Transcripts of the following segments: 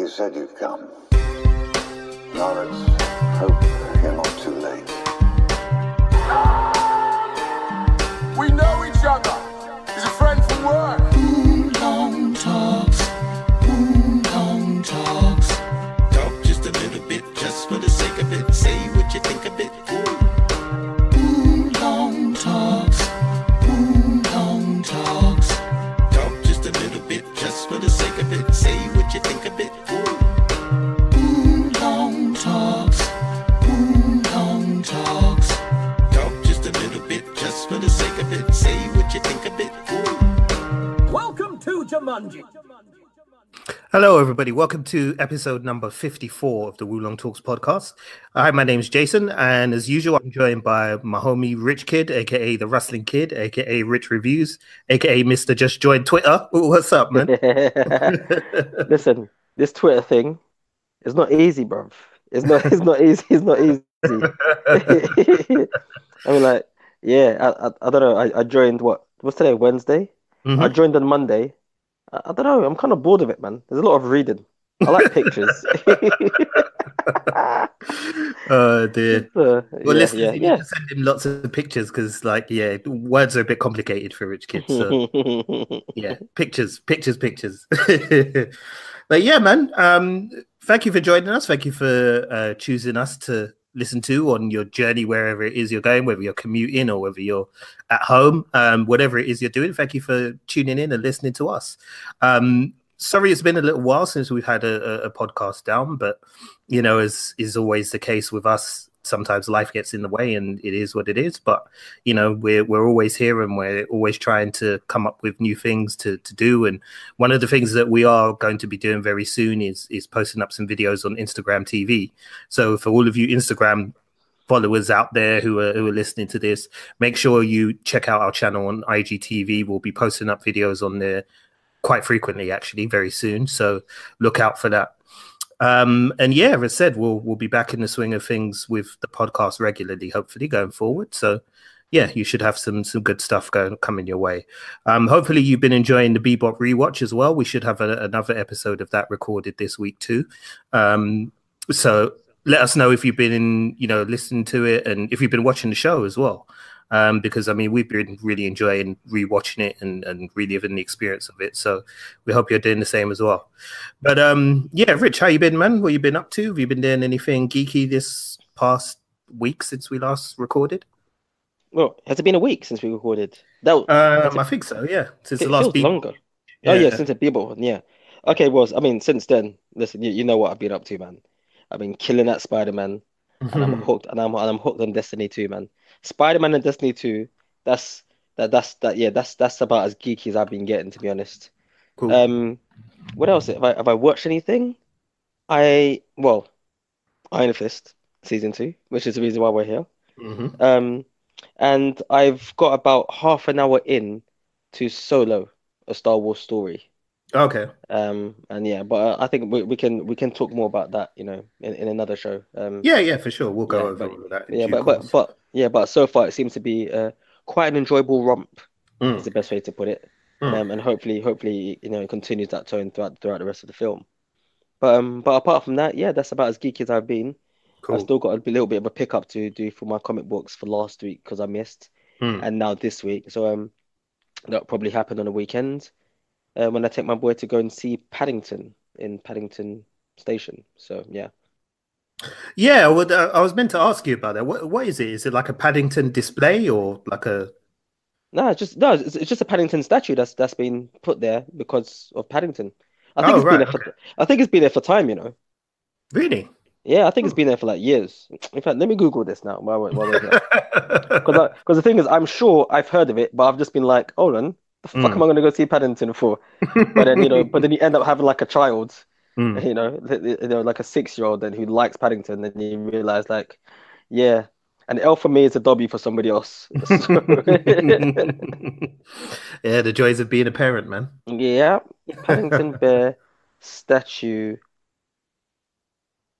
said you'd come. Now let's hope you're not too late. We know each other. He's a friend from work. Long talks. Long talks. Talk just a little bit, just for the sake of it. Say what you think of it. Long talks. Long talks. Talk just a little bit, just for the sake of it. Say what you think of it. Long talks. Long talks. Talk just a little bit, just for the sake of it. Say what you think of it. Welcome to Jumanji. Hello, everybody. Welcome to episode number 54 of the Wulong Talks podcast. Hi, my name is Jason, and as usual, I'm joined by my homie Rich Kid, aka the Rustling Kid, aka Rich Reviews, aka Mr. Just Joined Twitter. What's up, man? Listen, this Twitter thing is not easy, bruv. It's not easy. It's not easy. I mean, like, yeah, I don't know. I joined what's today, Wednesday? Mhm. I joined on Monday. I don't know. I'm kind of bored of it, man. There's a lot of reading. I like pictures. Oh dear. Well, listen, you need yeah. to send him lots of pictures because, like, yeah, words are a bit complicated for Rich Kids. So, yeah, pictures. But yeah, man, thank you for joining us. Thank you for choosing us to listen to on your journey, wherever it is you're going, whether you're commuting or whether you're at home, whatever it is you're doing. Thank you for tuning in and listening to us. Sorry, it's been a little while since we've had a podcast down, but you know, as is always the case with us, sometimes life gets in the way, and it is what it is. But you know, we're always here, and we're always trying to come up with new things to do. And one of the things that we are going to be doing very soon is posting up some videos on Instagram TV. So for all of you Instagram followers out there who are listening to this, make sure you check out our channel on IGTV. We'll be posting up videos on there quite frequently, actually, very soon. So look out for that. And yeah, as I said, we'll be back in the swing of things with the podcast regularly, hopefully going forward. So yeah, you should have some good stuff coming your way. Hopefully you've been enjoying the Bebop rewatch as well. We should have another episode of that recorded this week too. So let us know if you've been listening to it, and if you've been watching the show as well. Because I mean, we've been really enjoying rewatching it and reliving the experience of it. So we hope you're doing the same as well. But yeah, Rich, how you been, man? What you been up to? Have you been doing anything geeky this past week since we last recorded? Well, has it been a week since we recorded? I think so. Yeah, since the last feels longer. Yeah. Oh yeah, since the Bebop one. Yeah. Okay. Well, I mean, since then, listen, you know what I've been up to, man. I've been killing that Spider-Man, and I'm hooked, and I'm hooked on Destiny 2, man. Spider-Man and Destiny 2, that's about as geeky as I've been getting, to be honest. Cool. What else? Have I watched anything? Iron Fist season 2, which is the reason why we're here. Mhm. And I've got about half an hour in to Solo, a Star Wars story. Okay. And yeah, but I think we can talk more about that, in another show. Yeah, for sure. We'll go yeah, over but all of that. yeah, but so far it seems to be quite an enjoyable romp. Is the best way to put it. And hopefully, it continues that tone throughout the rest of the film. But apart from that, yeah, that's about as geeky as I've been. Cool. I've still got a little bit of a pickup to do for my comic books for last week because I missed, and now this week. So that'll probably happen on the weekend when I take my boy to go and see Paddington in Paddington Station. So yeah. Yeah, well, I was meant to ask you about that. What is it? Is it like a Paddington display or like a? No, it's just a Paddington statue that's been put there because of Paddington. I think Oh, it's been right. there for I think it's been there for time, Really? Yeah, I think it's been there for like years. In fact, let me Google this now while we're here. Because the thing is, I'm sure I've heard of it, but I've just been like, hold on, the fuck am I going to go see Paddington for? But then you end up having like a child, like a 6-year-old, then who likes Paddington, and you realize like, yeah, an L for me is a W for somebody else. Yeah, the joys of being a parent, man. Yeah, Paddington Bear statue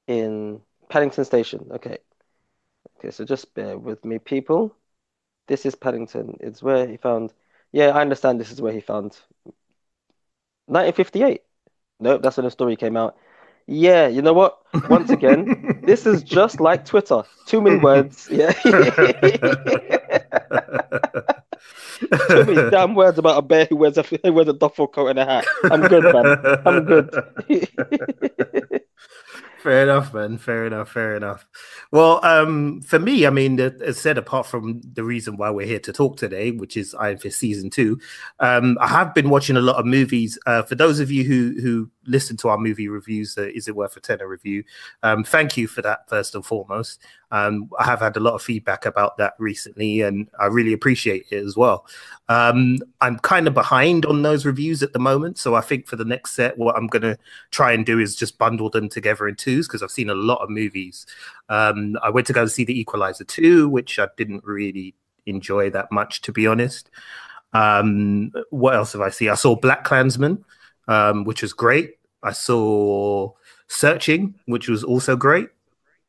in Paddington Station. Okay, so just bear with me, people. This is Paddington. It's where he found. Yeah, I understand. This is where he found 1958. Nope, that's when the story came out. Yeah, you know what? Once again, this is just like Twitter. Too many words. Yeah. Too many damn words about a bear who wears a duffel coat and a hat. I'm good, man. I'm good. Fair enough, man. Fair enough. Fair enough. Well, for me, I mean, as said, apart from the reason why we're here to talk today, which is Iron Fist season 2, I have been watching a lot of movies. For those of you who listen to our movie reviews, Is It Worth a Tenner review, thank you for that first and foremost. I have had a lot of feedback about that recently, and I really appreciate it as well. I'm kind of behind on those reviews at the moment, so I think for the next set, what I'm going to try and do is just bundle them together in twos, because I've seen a lot of movies. I went to go see The Equalizer 2, which I didn't really enjoy that much, to be honest. What else have I seen? I saw Black Klansman, which was great. I saw Searching, which was also great.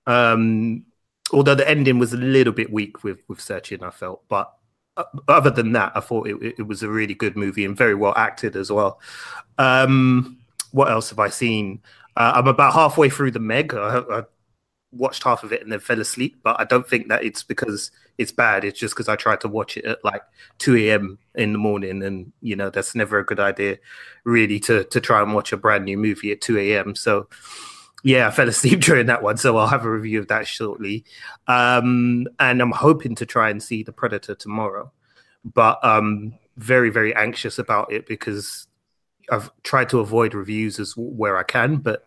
Although the ending was a little bit weak with Searching, I felt. But other than that, I thought it was a really good movie and very well acted as well. What else have I seen? I'm about halfway through The Meg. I watched half of it and then fell asleep, but I don't think that it's because it's bad. It's just because I tried to watch it at like 2 a.m. in the morning, and you know that's never a good idea, really, to try and watch a brand new movie at 2 a.m. So yeah, I fell asleep during that one, so I'll have a review of that shortly. And I'm hoping to try and see The Predator tomorrow, but I'm very, very anxious about it because I've tried to avoid reviews as where I can, but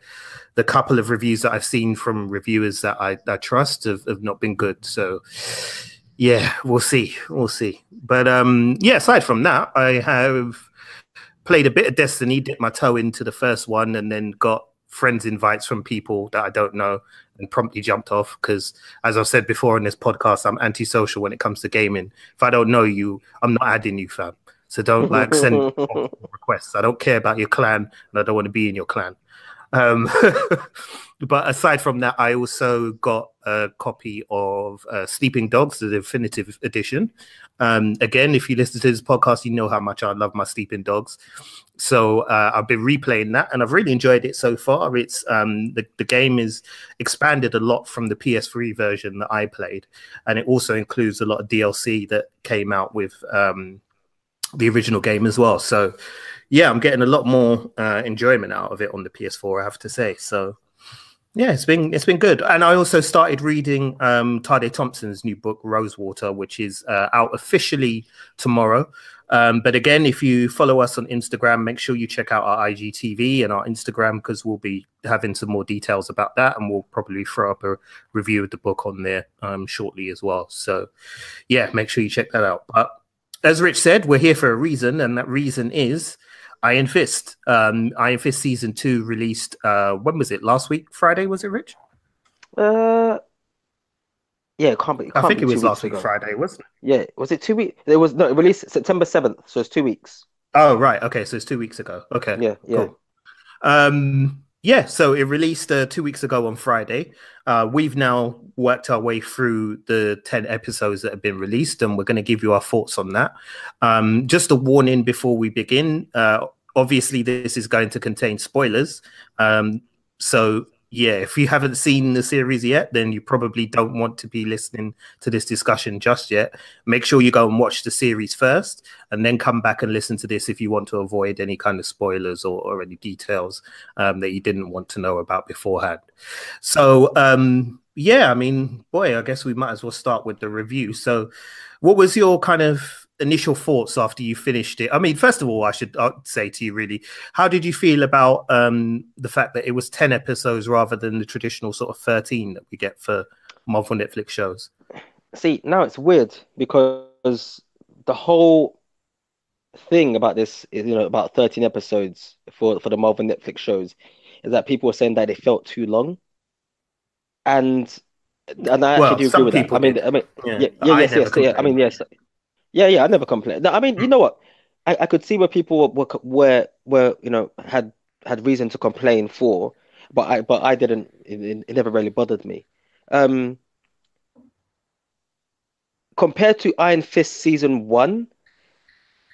the couple of reviews that I've seen from reviewers that I trust have not been good. So yeah, we'll see. But yeah, aside from that, I have played a bit of Destiny, dipped my toe into the first one, and then got friends invites from people that I don't know and promptly jumped off because, as I've said before in this podcast, I'm antisocial when it comes to gaming. If I don't know you, I'm not adding you, fam. So don't like send requests. I don't care about your clan, and I don't want to be in your clan. But aside from that, I also got a copy of Sleeping Dogs, the definitive edition. Again, if you listen to this podcast, you know how much I love my Sleeping Dogs. So I've been replaying that, and I've really enjoyed it so far. It's the game is expanded a lot from the PS3 version that I played, and it also includes a lot of DLC that came out with the original game as well. So yeah, I'm getting a lot more enjoyment out of it on the PS4, I have to say. So yeah, it's been good. And I also started reading Tade Thompson's new book, Rosewater, which is out officially tomorrow. But again, if you follow us on Instagram, make sure you check out our IGTV and our Instagram, because we'll be having some more details about that, and we'll probably throw up a review of the book on there shortly as well. So yeah, make sure you check that out. But as Rich said, we're here for a reason, and that reason is Iron Fist. Iron Fist season 2 released. When was it? Last week, Friday, was it, Rich? Yeah, it can't be. I think it was last week, Friday, wasn't it? Yeah, was it 2 weeks? It was no, it released September 7th, so it's 2 weeks. Oh right, okay, so it's 2 weeks ago. Okay, yeah. Cool. Yeah, so it released 2 weeks ago on Friday. We've now worked our way through the 10 episodes that have been released, and we're going to give you our thoughts on that. Just a warning before we begin. Obviously, this is going to contain spoilers. So, yeah, if you haven't seen the series yet, then you probably don't want to be listening to this discussion just yet. Make sure you go and watch the series first, and then come back and listen to this if you want to avoid any kind of spoilers or any details that you didn't want to know about beforehand. So, yeah, I mean, boy, I guess we might as well start with the review. So what was your kind of initial thoughts after you finished it? I mean, first of all, I'd say to you, really, how did you feel about the fact that it was 10 episodes rather than the traditional sort of 13 that we get for Marvel Netflix shows? See, now it's weird because the whole thing about this is, about 13 episodes for the Marvel Netflix shows, is that people were saying that it felt too long. And I actually do agree with that. I mean, yes. I mean, yes. Yeah, I never complained. No, I mean, you know what? I could see where people were had reason to complain for, but I didn't. It never really bothered me. Compared to Iron Fist season 1,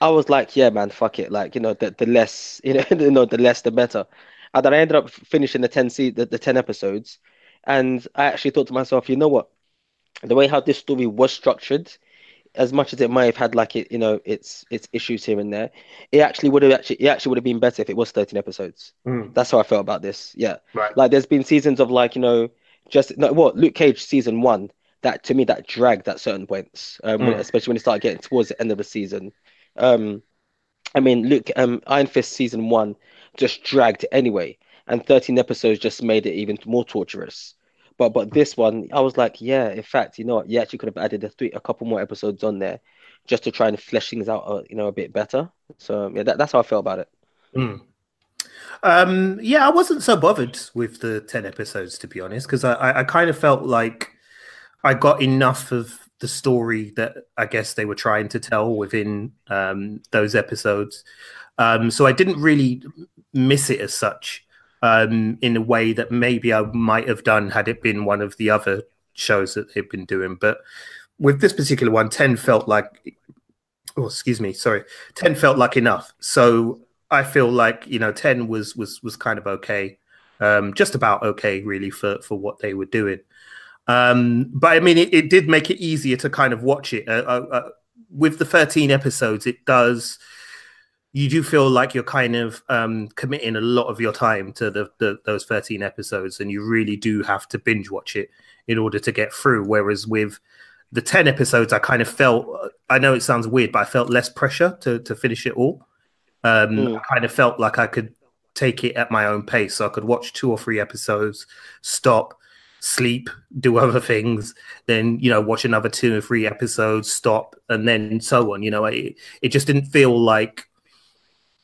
I was like, yeah, man, fuck it. Like, the less, the less, the better. And then I ended up finishing the 10 episodes, and I actually thought to myself, you know what? The way how this story was structured, as much as it might have had like its issues here and there, it actually would have been better if it was 13 episodes. Mm. That's how I felt about this. Yeah. Right. Like there's been seasons of like, just no, what Luke Cage season one, that to me that dragged at certain points, especially when it started getting towards the end of the season. I mean, Iron Fist season one just dragged anyway, and 13 episodes just made it even more torturous. But this one, I was like, yeah, in fact, you know what? You actually could have added a couple more episodes on there just to try and flesh things out, a bit better. So yeah, that's how I felt about it. Mm. Yeah, I wasn't so bothered with the 10 episodes, to be honest, because I kind of felt like I got enough of the story that I guess they were trying to tell within those episodes. So I didn't really miss it as such, in a way that maybe I might have done had it been one of the other shows that they've been doing. But with this particular one, 10 felt like, 10 felt like enough. So I feel like, 10 was kind of okay, just about okay, really, for what they were doing. But I mean, it did make it easier to kind of watch it. With the 13 episodes, you do feel like you're kind of committing a lot of your time to those 13 episodes, and you really do have to binge watch it in order to get through. Whereas with the 10 episodes, I kind of felt, I know it sounds weird, but I felt less pressure to finish it all. I kind of felt like I could take it at my own pace. So I could watch 2 or 3 episodes, stop, sleep, do other things, then watch another 2 or 3 episodes, stop, and then so on. It just didn't feel like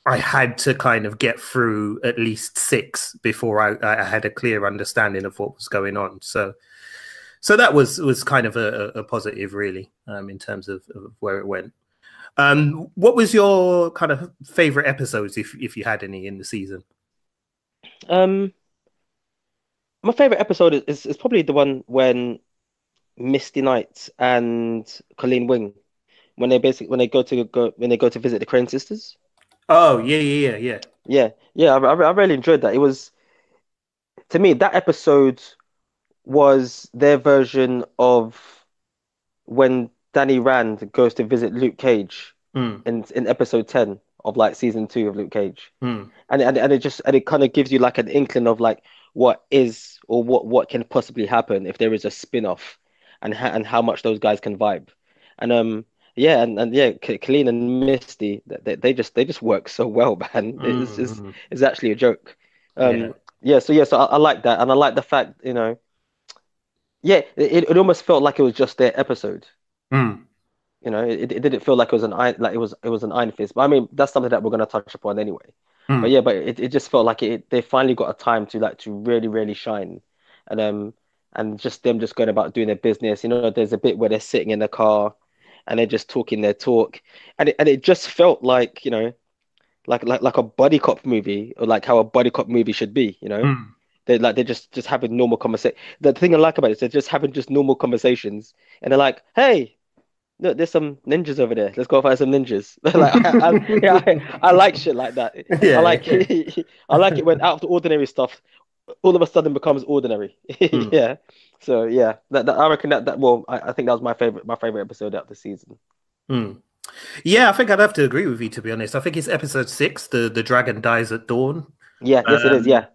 I had to kind of get through at least 6 before I had a clear understanding of what was going on. So that was kind of a positive, really, in terms of where it went. What was your kind of favorite episodes, if you had any, in the season? My favorite episode is probably the one when Misty Knight and Colleen Wing, when they go to visit the Crane sisters. Oh yeah. I really enjoyed that. It was, to me, that episode was their version of when Danny Rand goes to visit Luke Cage in episode 10 of like season 2 of Luke Cage. And it kind of gives you like an inkling of like what is, or what can possibly happen if there is a spin-off, and how much those guys can vibe. And Colleen and Misty, they just work so well, man. It's actually a joke. So I like that, and I like the fact, it almost felt like it was just their episode. It didn't feel like it was an Iron Fist, but I mean that's something that we're going to touch upon anyway. But it just felt like they finally got a time to really, really shine, and just them just going about doing their business. There's a bit where they're sitting in the car and they're just talking their talk, and it just felt like like a buddy cop movie, or like how a buddy cop movie should be. They're just having normal conversation. The thing I like about it is they're just having just normal conversations, and they're like, hey, look, there's some ninjas over there. Let's go find some ninjas. I like shit like that. Yeah. I like it when out of the ordinary stuff all of a sudden becomes ordinary. Yeah. So yeah, I reckon that well, I think that was my favorite episode out of the season. Yeah, I think I'd have to agree with you, to be honest. I think it's episode 6, the dragon dies at dawn. Yeah, yes, it is. Yeah.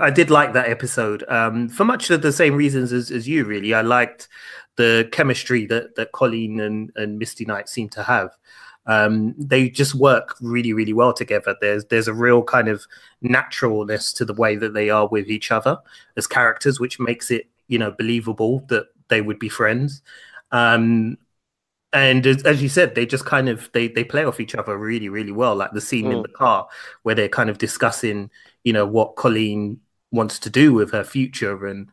I did like that episode, for much of the same reasons as you. Really, I liked the chemistry that Colleen and Misty Knight seem to have. They just work really, really well together. There's a real kind of naturalness to the way that they are with each other as characters, which makes it believable that they would be friends. And as you said, they just kind of they play off each other really, really well. Like the scene in the car where they're kind of discussing, what Colleen wants to do with her future, and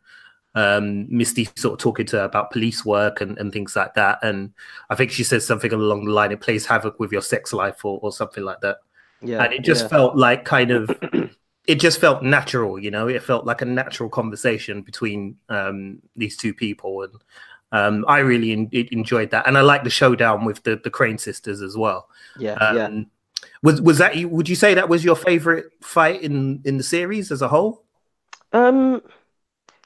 Misty sort of talking to her about police work and things like that. And I think she says something along the line, it plays havoc with your sex life or something like that. Yeah. And it just felt like kind of, it just felt natural, it felt like a natural conversation between these two people. And I really enjoyed that. And I like the showdown with the Crane sisters as well. Was that you? Would you say that was your favorite fight in the series as a whole? Um,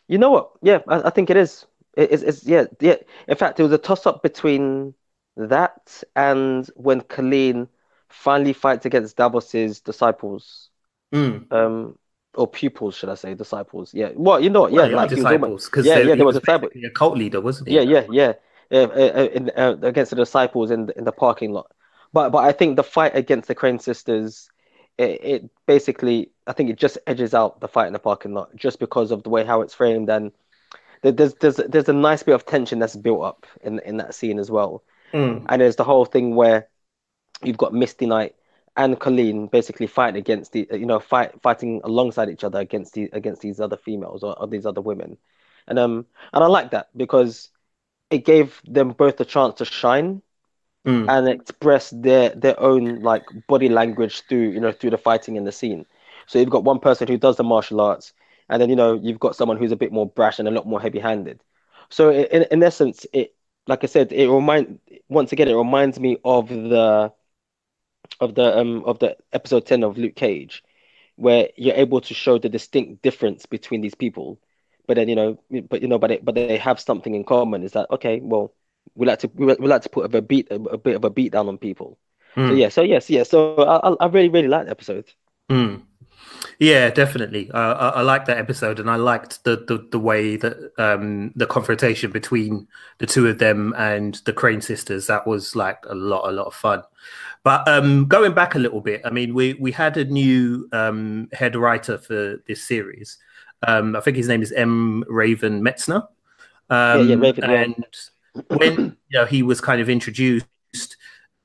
you know what? Yeah, I think it is. Yeah, yeah. In fact, it was a toss-up between that and when Colleen finally fights against Davos's disciples. Mm. Um, or pupils, should I say, disciples? Yeah. Well, you know what? Well, Yeah, they are like he was almost. disciples because Yeah, yeah. he There was was a disciple. basically a cult leader, wasn't he? Yeah, At that yeah, point? yeah. Against the disciples in the parking lot. But I think the fight against the Crane sisters, it basically I think it just edges out the fight in the parking lot just because of the way how it's framed, and there's a nice bit of tension that's built up in that scene as well. Mm. And there's the whole thing where you've got Misty Knight and Colleen basically fighting against fighting alongside each other against these other females or these other women. And I like that because it gave them both a chance to shine Mm. and express their own like body language through the fighting in the scene. So you've got one person who does the martial arts, and then you've got someone who's a bit more brash and a lot more heavy-handed. So in essence, it like I said, it reminds me of the episode 10 of Luke Cage, where you're able to show the distinct difference between these people, but then but they have something in common. Is that okay? Well, we like to put a bit of a beat down on people. So Mm. yeah, so yes, yeah. So I really really like the episode. Mm. Yeah, definitely. I liked that episode, and I liked the way that the confrontation between the two of them and the Crane sisters. That was like a lot of fun. But going back a little bit, I mean, we had a new head writer for this series. I think his name is M. Raven Metzner. Yeah, Raven. Yeah. And when he was kind of introduced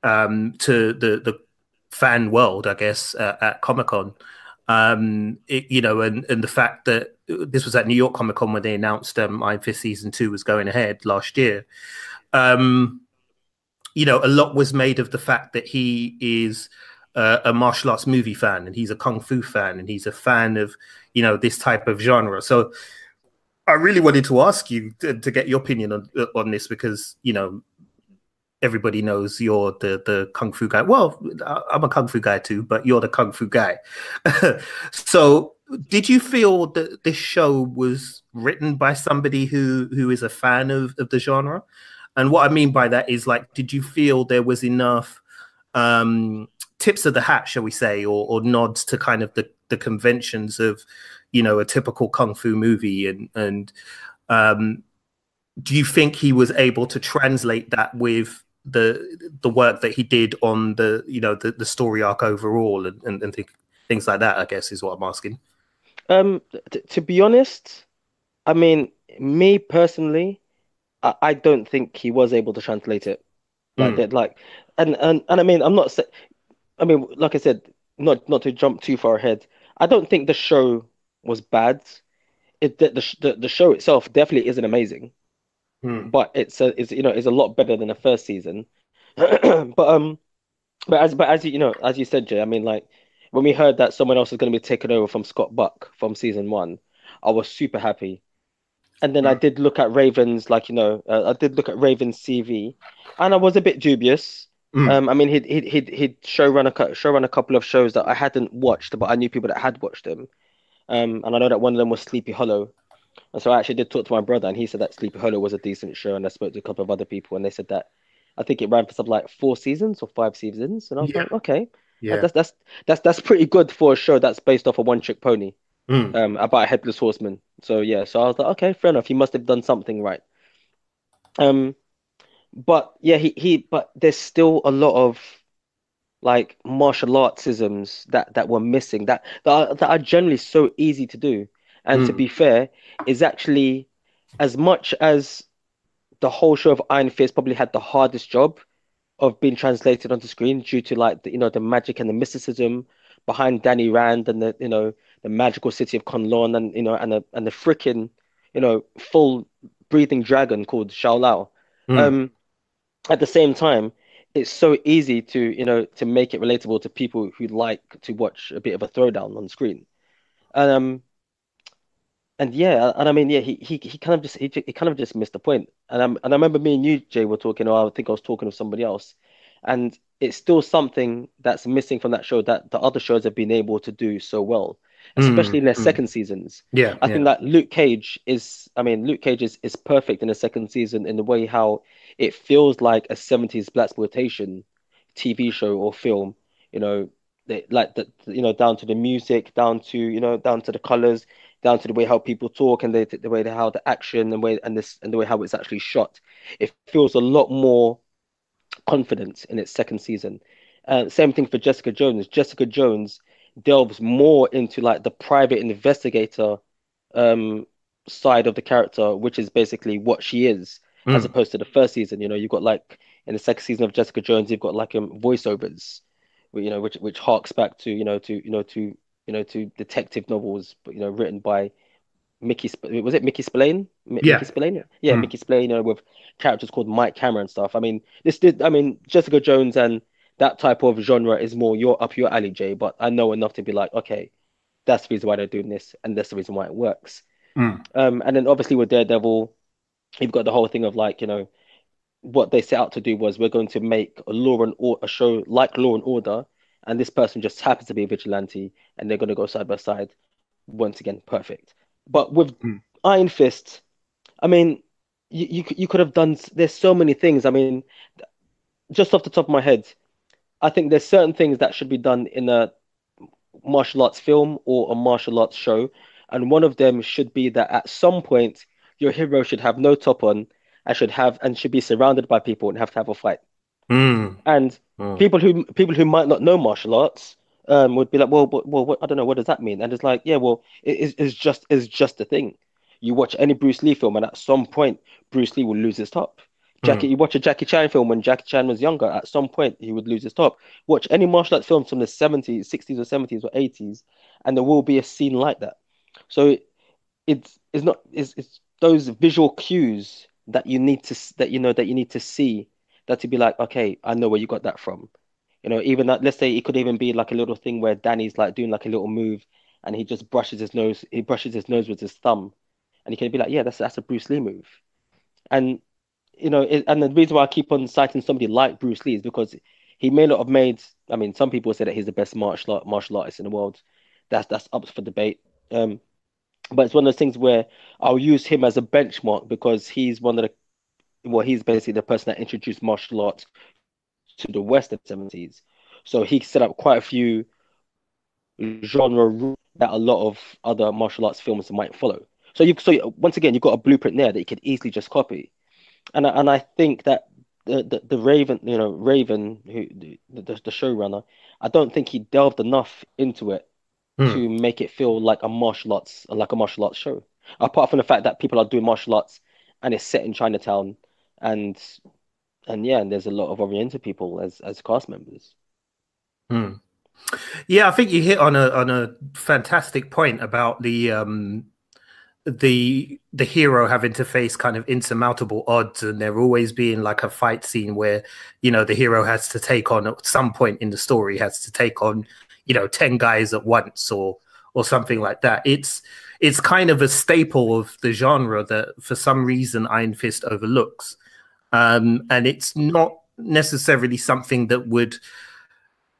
to the fan world, I guess, at Comic Con. And the fact that this was at New York Comic Con when they announced Iron Fist season 2 was going ahead last year. A lot was made of the fact that he is a martial arts movie fan, and he's a kung fu fan, and he's a fan of this type of genre. So I really wanted to ask you to get your opinion on this, because everybody knows you're the kung fu guy. Well, I'm a kung fu guy too, but you're the kung fu guy. So did you feel that this show was written by somebody who is a fan of the genre? And what I mean by that is, like, did you feel there was enough tips of the hat, shall we say, or nods to kind of the conventions of a typical kung fu movie, and do you think he was able to translate that with the work that he did on the story arc overall, and things like that, I guess, is what I'm asking. To be honest, I mean, me personally, I don't think he was able to translate it like that. Like, and I mean, I mean, like I said, not to jump too far ahead. I don't think the show was bad. The show itself definitely isn't amazing, but it's a lot better than the first season. But as you said, Jay, I mean, like when we heard that someone else is going to be taken over from Scott Buck from season 1, I was super happy. And then I did look at Raven's, I did look at Raven's CV, and I was a bit dubious. I mean, he'd showrun a couple of shows that I hadn't watched, but I knew people that had watched them. And I know that one of them was Sleepy Hollow. And so I actually did talk to my brother, and he said that Sleepy Hollow was a decent show. And I spoke to a couple of other people, and they said that I think it ran for something like 4 seasons or 5 seasons. And I was like, okay, Yeah. that's pretty good for a show that's based off a one-trick pony, Mm. about a headless horseman. So yeah, so I was like, okay, fair enough. He must have done something right. But yeah, but there's still a lot of like martial artsisms that were missing that are generally so easy to do. And to be fair, is actually as much as the whole show of Iron Fist probably had the hardest job of being translated onto screen due to like the magic and the mysticism behind Danny Rand and the magical city of Kunlun, and the freaking full breathing dragon called Shao Lao. At the same time, it's so easy to make it relatable to people who like to watch a bit of a throwdown on screen. And yeah, and I mean, yeah, he kind of just he kind of just missed the point. And I remember me and you, Jay, were talking, or I think I was talking with somebody else, and it's still something that's missing from that show that the other shows have been able to do so well, especially in their second seasons. Yeah, I think that Luke Cage is perfect in the second season in the way how it feels like a 70s blaxploitation TV show or film, you know, like the down to the music, down to the colors, down to the way how people talk and the way how the action and the way how it's actually shot. It feels a lot more confident in its second season. Same thing for Jessica Jones. Jessica Jones delves more into like the private investigator side of the character, which is basically what she is, as opposed to the first season. You know, you've got like in the second season of Jessica Jones, you've got like voiceovers, which harks back to to detective novels, but written by was it Mickey Spillane? Yeah. Mickey Spillane? Yeah, Mickey Spillane, with characters called Mike Cameron and stuff. I mean, Jessica Jones and that type of genre is more up your alley, Jay, but I know enough to be like, okay, that's the reason why they're doing this, and that's the reason why it works. And then obviously with Daredevil, you've got the whole thing of like, what they set out to do was we're going to make a show like Law and Order, and this person just happens to be a vigilante, and they're going to go side by side. Once again, perfect. But with Iron Fist, I mean, you could have done. There's so many things. I mean, just off the top of my head, I think there's certain things that should be done in a martial arts film or a martial arts show, and one of them should be that at some point your hero should have no top on and should be surrounded by people and have to have a fight. And people who might not know martial arts would be like, well, I don't know, what does that mean? And it's like, yeah, well, it's just a thing. You watch any Bruce Lee film, and at some point, Bruce Lee will lose his top. You watch a Jackie Chan film when Jackie Chan was younger, at some point, he would lose his top. Watch any martial arts films from the 70s, 60s or 70s or 80s, and there will be a scene like that. So it's those visual cues that you need to see, that to be like, okay, I know where you got that from. Even that, let's say it could even be like a little thing where Danny's like doing like a little move and he just brushes his nose with his thumb, and he can be like, yeah, that's a Bruce Lee move. And and the reason why I keep on citing somebody like Bruce Lee is because he may not have made, I mean, some people say that he's the best martial artist in the world. That's up for debate. But it's one of those things where I'll use him as a benchmark because he's he's basically the person that introduced martial arts to the West in the 70s. So he set up quite a few genre rules that a lot of other martial arts films might follow. So once again, you've got a blueprint there that you could easily just copy. And I think that the Raven, who the showrunner, I don't think he delved enough into it to make it feel like a martial arts show. Apart from the fact that people are doing martial arts and it's set in Chinatown, and there's a lot of Oriental people as cast members. Yeah, I think you hit on a fantastic point about the hero having to face kind of insurmountable odds, and there always being like a fight scene where the hero has to take on, at some point in the story, has to take on 10 guys at once or something like that. It's kind of a staple of the genre that for some reason Iron Fist overlooks, and it's not necessarily something that would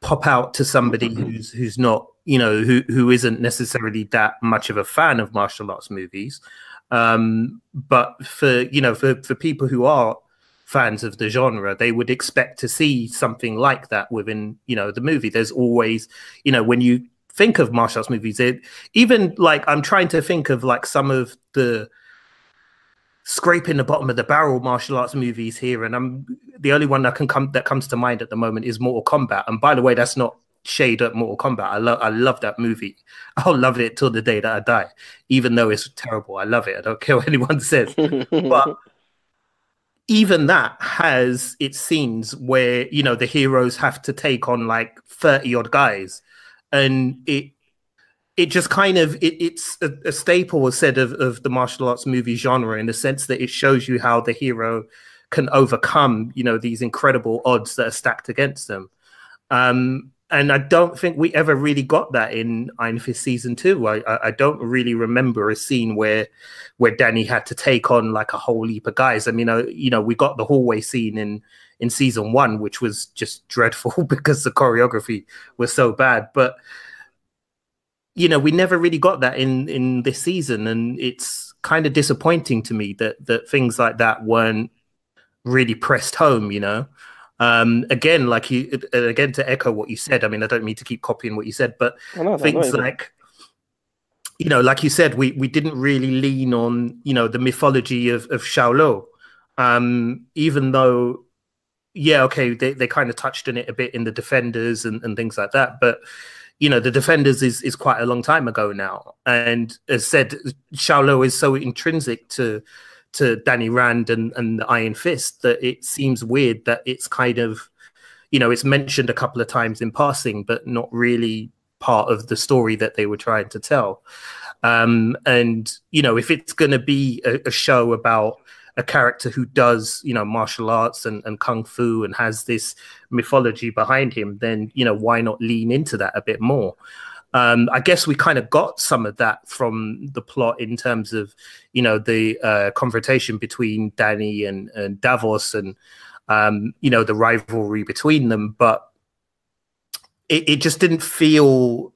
pop out to somebody who's not who isn't necessarily that much of a fan of martial arts movies, but for people who are fans of the genre, they would expect to see something like that within the movie. There's always, when you think of martial arts movies, even like, I'm trying to think of like some of the scraping the bottom of the barrel martial arts movies here, and the only one that comes to mind at the moment is Mortal Kombat. And by the way, that's not shade at Mortal Kombat. I love that movie. I'll love it till the day that I die, even though it's terrible. I love it. I don't care what anyone says. But even that has its scenes where the heroes have to take on like 30 odd guys, and it just kind of it's a staple, as said, of the martial arts movie genre, in the sense that it shows you how the hero can overcome these incredible odds that are stacked against them. and I don't think we ever really got that in Iron Fist season 2. I don't really remember a scene where Danny had to take on like a whole heap of guys. I mean, we got the hallway scene in season 1, which was just dreadful because the choreography was so bad. But we never really got that in this season, and it's kind of disappointing to me that things like that weren't really pressed home. Again, again, to echo what you said, I mean, I don't mean to keep copying what you said, but things like, like you said, we didn't really lean on, the mythology of Shaolo, even though, yeah, okay, they kind of touched on it a bit in the Defenders and things like that, but the Defenders is quite a long time ago now, and as said, Shaolo is so intrinsic to Danny Rand and the Iron Fist that it seems weird that it's kind of, it's mentioned a couple of times in passing, but not really part of the story that they were trying to tell. And, if it's going to be a show about a character who does, martial arts and kung fu and has this mythology behind him, then, why not lean into that a bit more? I guess we kind of got some of that from the plot in terms of, the confrontation between Danny and Davos and, the rivalry between them. But it just didn't feel,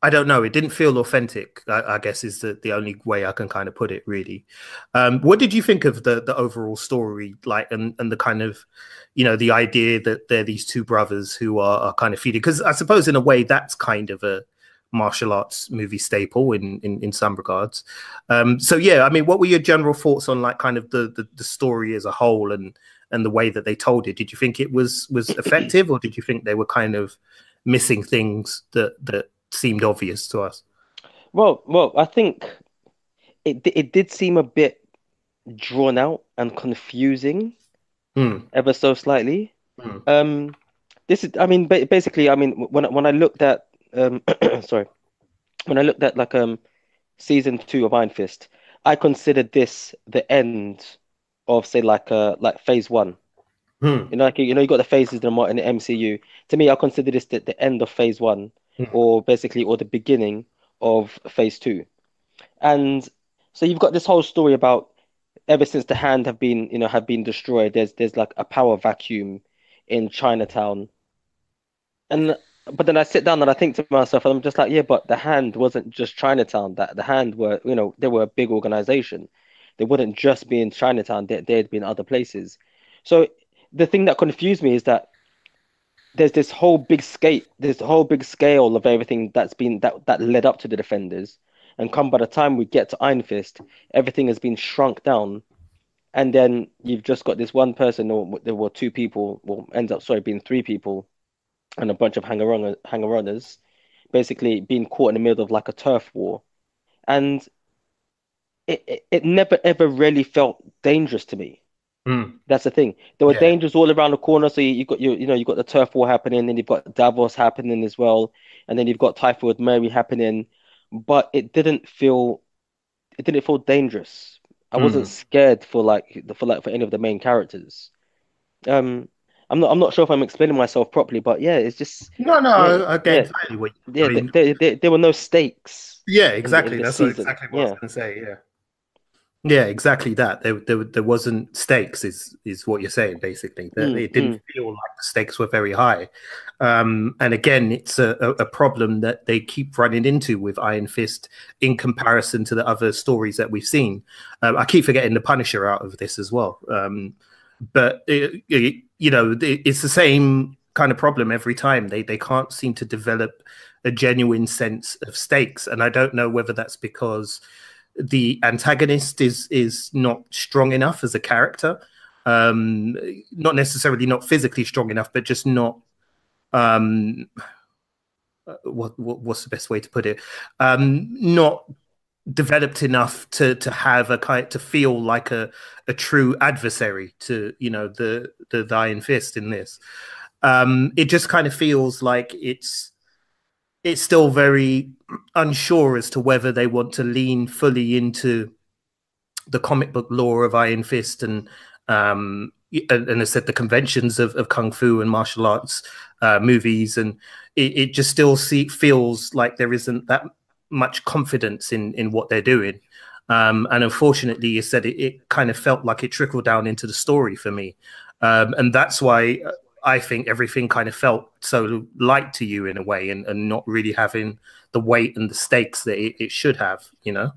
I don't know, it didn't feel authentic, I guess is the only way I can kind of put it, really. What did you think of the overall story, like, and the kind of, the idea that they're these two brothers who are kind of feeding? Because I suppose in a way that's kind of a martial arts movie staple in some regards. So yeah, I mean, what were your general thoughts on like kind of the story as a whole and the way that they told it? Did you think it was effective, or did you think they were kind of missing things that seemed obvious to us? Well, I think it did seem a bit drawn out and confusing, ever so slightly. This is, I mean, basically, I mean, when I looked at sorry, when I looked at like season 2 of Iron Fist, I considered this the end of, say, like phase 1. You got the phases in the MCU. To me, I consider this the end of phase 1, or the beginning of phase 2. And so you've got this whole story about ever since the Hand have been destroyed, there's like a power vacuum in Chinatown. But then I sit down and I think to myself, and I'm just like, yeah, but the Hand wasn't just Chinatown. That the Hand were, they were a big organization. They wouldn't just be in Chinatown. They'd be in other places. So the thing that confused me is that there's this whole big scale of everything that led up to the Defenders, and by the time we get to Iron Fist, everything has been shrunk down, and then you've just got this one person, or there were 2 people, well, ends up being 3 people, and a bunch of hanger-oners, basically being caught in the middle of like a turf war, and it never ever really felt dangerous to me. That's the thing. There were dangers all around the corner. So you got you got the turf war happening, and you've got Davos happening as well, and then you've got Typhoid Mary happening. But it didn't feel dangerous. I wasn't scared for any of the main characters. I'm not sure if I'm explaining myself properly, but yeah, it's just I get exactly what you mean. There were no stakes. Yeah, exactly. In That's exactly what I was going to say. Yeah. Yeah, exactly that. There wasn't stakes, is what you're saying, basically. It didn't feel like the stakes were very high. And again, it's a problem that they keep running into with Iron Fist in comparison to the other stories that we've seen. I keep forgetting the Punisher out of this as well. But, it's the same kind of problem every time. They can't seem to develop a genuine sense of stakes. And I don't know whether that's because the antagonist is not strong enough as a character, not necessarily not physically strong enough, but just not what's the best way to put it, not developed enough to have to feel like a true adversary to the Iron Fist in this. It just kind of feels like it's still very unsure as to whether they want to lean fully into the comic book lore of Iron Fist and, and I said the conventions of kung fu and martial arts movies, and it just still feels like there isn't that much confidence in what they're doing. And unfortunately, you said it kind of felt like it trickled down into the story for me. And that's why I think everything kind of felt so light to you in a way, and not really having the weight and the stakes that it should have, you know?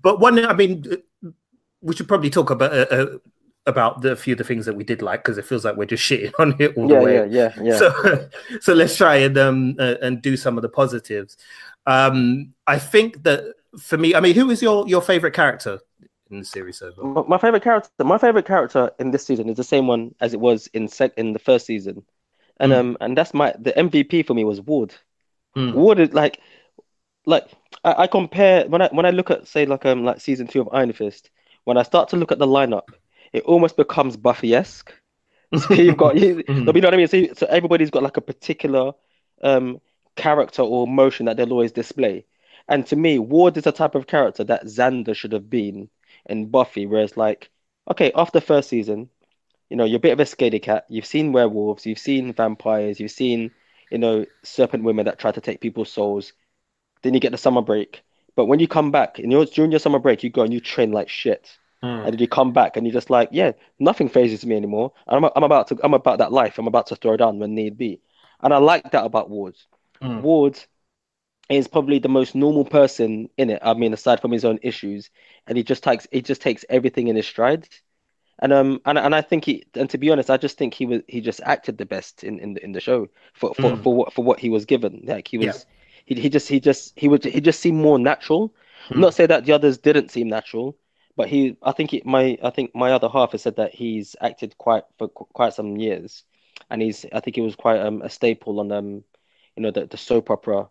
But I mean, we should probably talk about the few of the things that we did like, because it feels like we're just shitting on it all the way. Yeah. So let's try and do some of the positives. I think that for me, I mean, who is your favorite character in the series so far? My favorite character in this season is the same one as it was in the first season, and that's the MVP for me was Ward. Ward is like I compare when I look at, say, like season 2 of Iron Fist. When I start to look at the lineup, it almost becomes Buffy-esque. So you've got you know what I mean. So everybody's got like a particular character or emotion that they'll always display. And to me, Ward is the type of character that Xander should have been in Buffy. Whereas, like, okay, after the first season, you know, you're a bit of a scaredy cat. You've seen werewolves, you've seen vampires, you've seen, you know, serpent women that try to take people's souls. Then you get the summer break. But when you come back, and during your summer break, you go and you train like shit. And then you come back and you're just like, yeah, nothing phases me anymore. I'm about that life. I'm about to throw down when need be. And I like that about Ward. Ward is probably the most normal person in it. I mean, aside from his own issues, and he just takes everything in his stride. And I think to be honest, I just think he just acted the best in the show for what he was given. Like he just seemed more natural. Not say that the others didn't seem natural, but I think my other half has said that he's acted for quite some years, and I think he was quite a staple on you know, the soap opera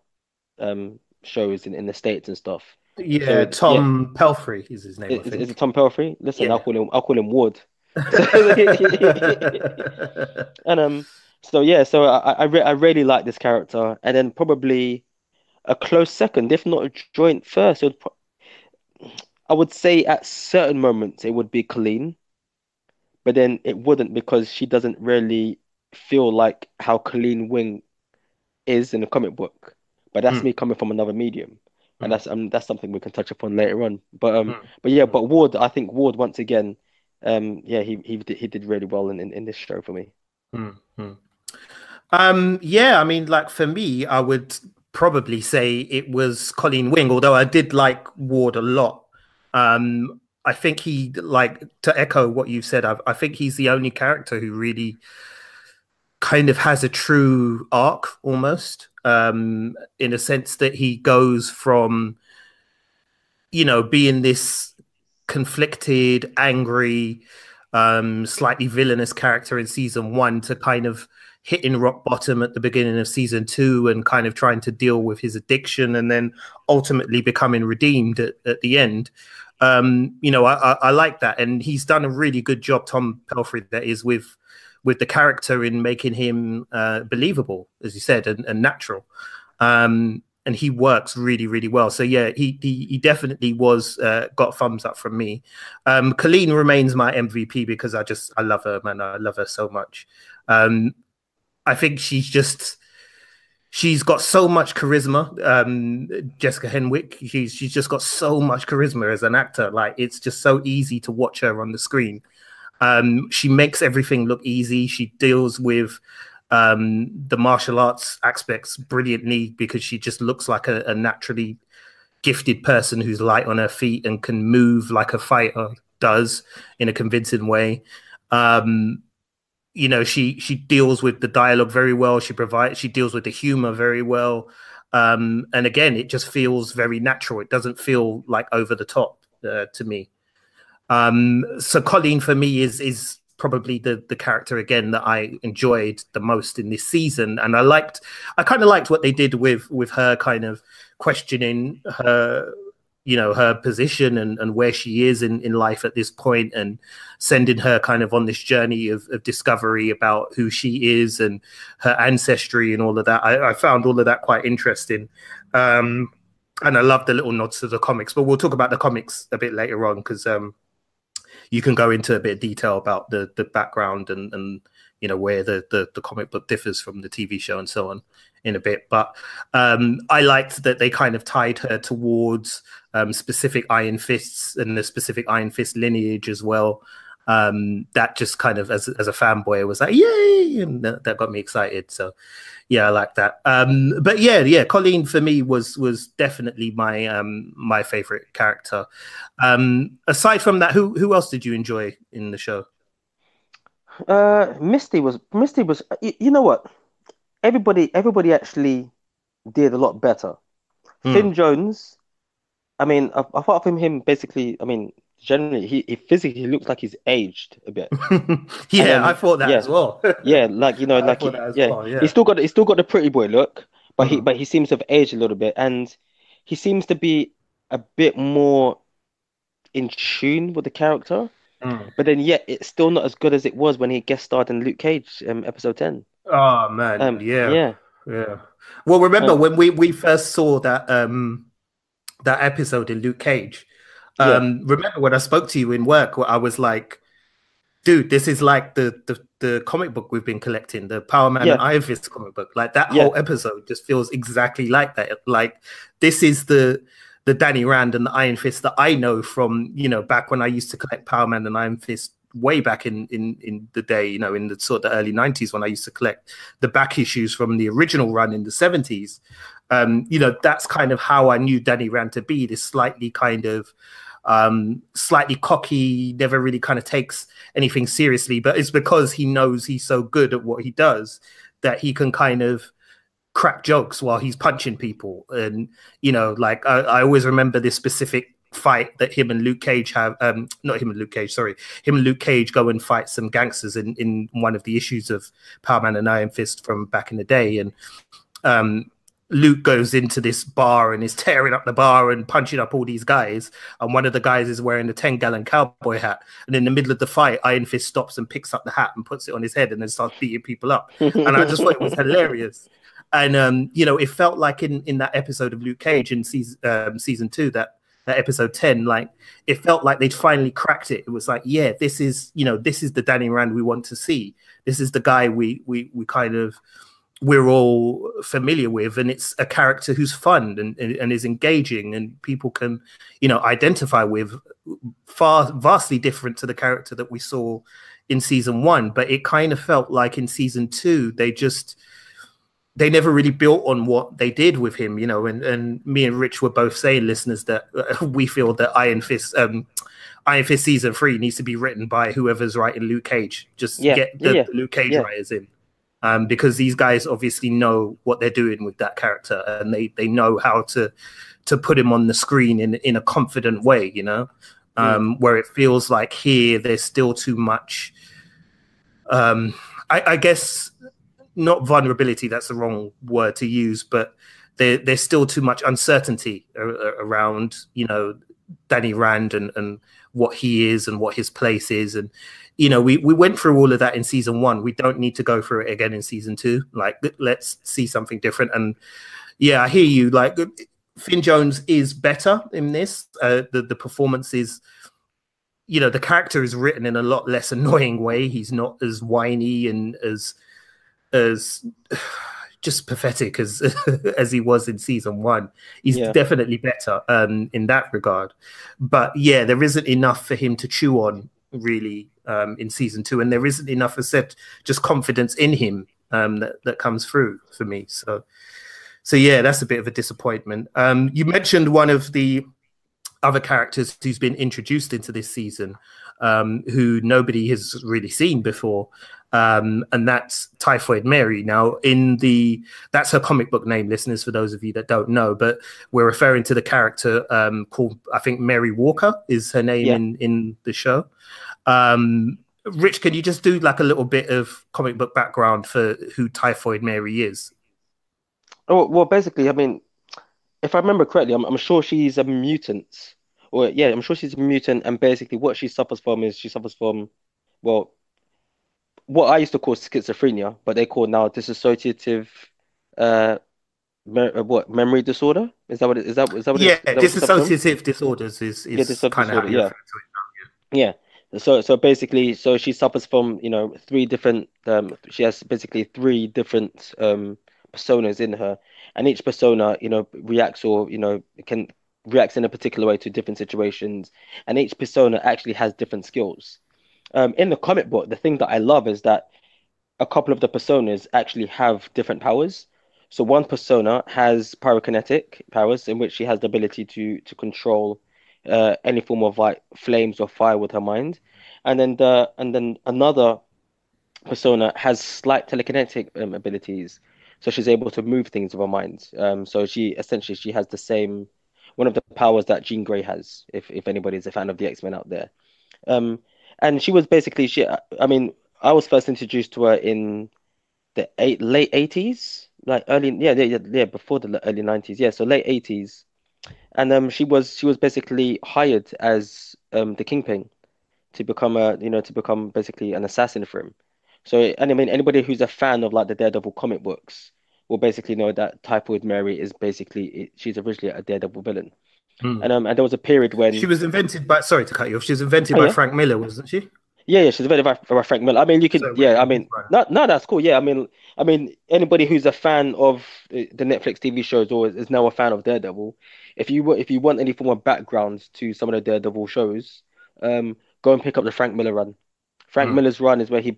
shows in the States and stuff. Yeah, so, Tom Pelphrey is his name. Is it Tom Pelphrey? Listen, yeah. I'll call him Ward. And so I really like this character, and then probably a close second, if not a joint first, I would say at certain moments it would be Colleen, but then it wouldn't, because she doesn't really feel like how Colleen Wing is in the comic book. But that's me coming from another medium, and that's something we can touch upon later on. But Ward, I think Ward once again, he did really well in this show for me. Yeah, I mean, like for me, I would probably say it was Colleen Wing, although I did like Ward a lot. I think he, like, to echo what you said, I think he's the only character who really kind of has a true arc almost, in a sense that he goes from, you know, being this conflicted, angry, slightly villainous character in season 1 to kind of hitting rock bottom at the beginning of season 2 and kind of trying to deal with his addiction, and then ultimately becoming redeemed at the end. You know, I like that, and he's done a really good job, Tom Pelphrey, that is, with the character, in making him believable, as you said, and natural. And he works really, really well. So yeah, he definitely was got thumbs up from me. Colleen remains my MVP because I love her, man. I love her so much. I think she's got so much charisma. Jessica Henwick, she's just got so much charisma as an actor. Like, it's just so easy to watch her on the screen. She makes everything look easy. She deals with the martial arts aspects brilliantly, because she just looks like a naturally gifted person who's light on her feet and can move like a fighter does in a convincing way. You know, she deals with the dialogue very well. She deals with the humor very well. And again, it just feels very natural. It doesn't feel like over the top to me. So Colleen for me is probably the character again that I enjoyed the most in this season. And I kind of liked what they did with her kind of questioning her, you know, her position and where she is in life at this point, and sending her kind of on this journey of discovery about who she is and her ancestry and all of that. I found all of that quite interesting. And I love the little nods to the comics, but we'll talk about the comics a bit later on, because you can go into a bit of detail about the background and where the comic book differs from the TV show and so on in a bit. But I liked that they kind of tied her towards specific Iron Fists and the specific Iron Fist lineage as well. That just kind of, as a fanboy, was like, yay, and that got me excited. So yeah, I like that. But yeah, Colleen for me was definitely my favorite character. Aside from that, who else did you enjoy in the show? Misty was. You know what? Everybody actually did a lot better. Finn Jones. I mean, apart from him, basically, I mean, generally, he physically looks like he's aged a bit. Yeah, I thought that as well. Yeah, like he's still got the pretty boy look, but he seems to have aged a little bit, and he seems to be a bit more in tune with the character. But then, it's still not as good as it was when he guest starred in Luke Cage, episode 10. Oh man, yeah. Well, remember when we first saw that that episode in Luke Cage? Remember when I spoke to you in work? Where I was like, "Dude, this is like the comic book we've been collecting, the Power Man and Iron Fist comic book. Like that whole episode just feels exactly like that. Like this is the Danny Rand and the Iron Fist that I know from back when I used to collect Power Man and Iron Fist way back in the day, in the sort of early 90s when I used to collect the back issues from the original run in the 70s. That's kind of how I knew Danny Rand to be, this slightly kind of slightly cocky, never really kind of takes anything seriously, but it's because he knows he's so good at what he does that he can kind of crack jokes while he's punching people. And like I always remember this specific fight that him and Luke Cage have, not him and Luke Cage, sorry, him and Luke Cage go and fight some gangsters in one of the issues of Power Man and Iron Fist from back in the day. And Luke goes into this bar and is tearing up the bar and punching up all these guys, and one of the guys is wearing a 10-gallon cowboy hat, and in the middle of the fight Iron Fist stops and picks up the hat and puts it on his head and then starts beating people up. And I just thought it was hilarious. And it felt like in that episode of Luke Cage in season 2, that episode 10, like it felt like they'd finally cracked it. It was like, yeah, this is the Danny Rand we want to see. This is the guy we kind of we're all familiar with, and it's a character who's fun and is engaging and people can identify with, vastly different to the character that we saw in season 1. But it kind of felt like in season 2 they never really built on what they did with him, and me and Rich were both saying, listeners, that we feel that Iron Fist season 3 needs to be written by whoever's writing Luke Cage. Just get the Luke Cage writers in. Because these guys obviously know what they're doing with that character, and they know how to put him on the screen in a confident way, where it feels like here there's still too much, I guess, not vulnerability, that's the wrong word to use, but there's still too much uncertainty around, Danny Rand and what he is and what his place is. And we went through all of that in season 1. We don't need to go through it again in season 2. Like, let's see something different. And yeah, I hear you. Like, Finn Jones is better in this. The performance is, the character is written in a lot less annoying way. He's not as whiny and as just pathetic as as he was in season 1. He's definitely better in that regard. But yeah, there isn't enough for him to chew on really in season 2, and there isn't enough, as said, just confidence in him that comes through for me. So yeah, that's a bit of a disappointment. You mentioned one of the other characters who's been introduced into this season, who nobody has really seen before, and that's Typhoid Mary. Now, that's her comic book name, listeners, for those of you that don't know, but we're referring to the character called, I think, Mary Walker is her name in the show. Rich, can you just do like a little bit of comic book background for who Typhoid Mary is? Oh, well, basically, I mean, if I remember correctly, I'm sure she's a mutant. I'm sure she's a mutant, and basically what she suffers from, well, what I used to call schizophrenia, but they call now dissociative memory disorder. Is that what it is? Is that what dissociative disorders is kind of how you refer to it now, yeah. So basically, so she suffers from, three different she has basically three different personas in her, and each persona, reacts, or can reacts in a particular way to different situations, and each persona actually has different skills. In the comic book, the thing that I love is that a couple of the personas actually have different powers. So one persona has pyrokinetic powers, in which she has the ability to control any form of like flames or fire with her mind, and then another persona has slight telekinetic abilities, so she's able to move things with her mind. So she has the same one of the powers that Jean Grey has, if anybody's a fan of the X-Men out there. Um, and she was basically I mean, I was first introduced to her in the late 80s, like early, yeah, before the early 90s, yeah, so late 80s. And she was basically hired as the Kingpin to become basically an assassin for him. So, and I mean, anybody who's a fan of like the Daredevil comic books will basically know that Typhoid Mary is basically she's originally a Daredevil villain. And there was a period She when, was invented by, sorry to cut you off, she was invented oh by yeah, Frank Miller, wasn't she? yeah, she's invented by Frank Miller. I mean, you could, So yeah, I really, mean, no, no, that's cool. Yeah, I mean, anybody who's a fan of the Netflix TV shows or is now a fan of Daredevil, if you want any form of background to some of the Daredevil shows, go and pick up the Frank Miller run. Frank mm, Miller's run is where he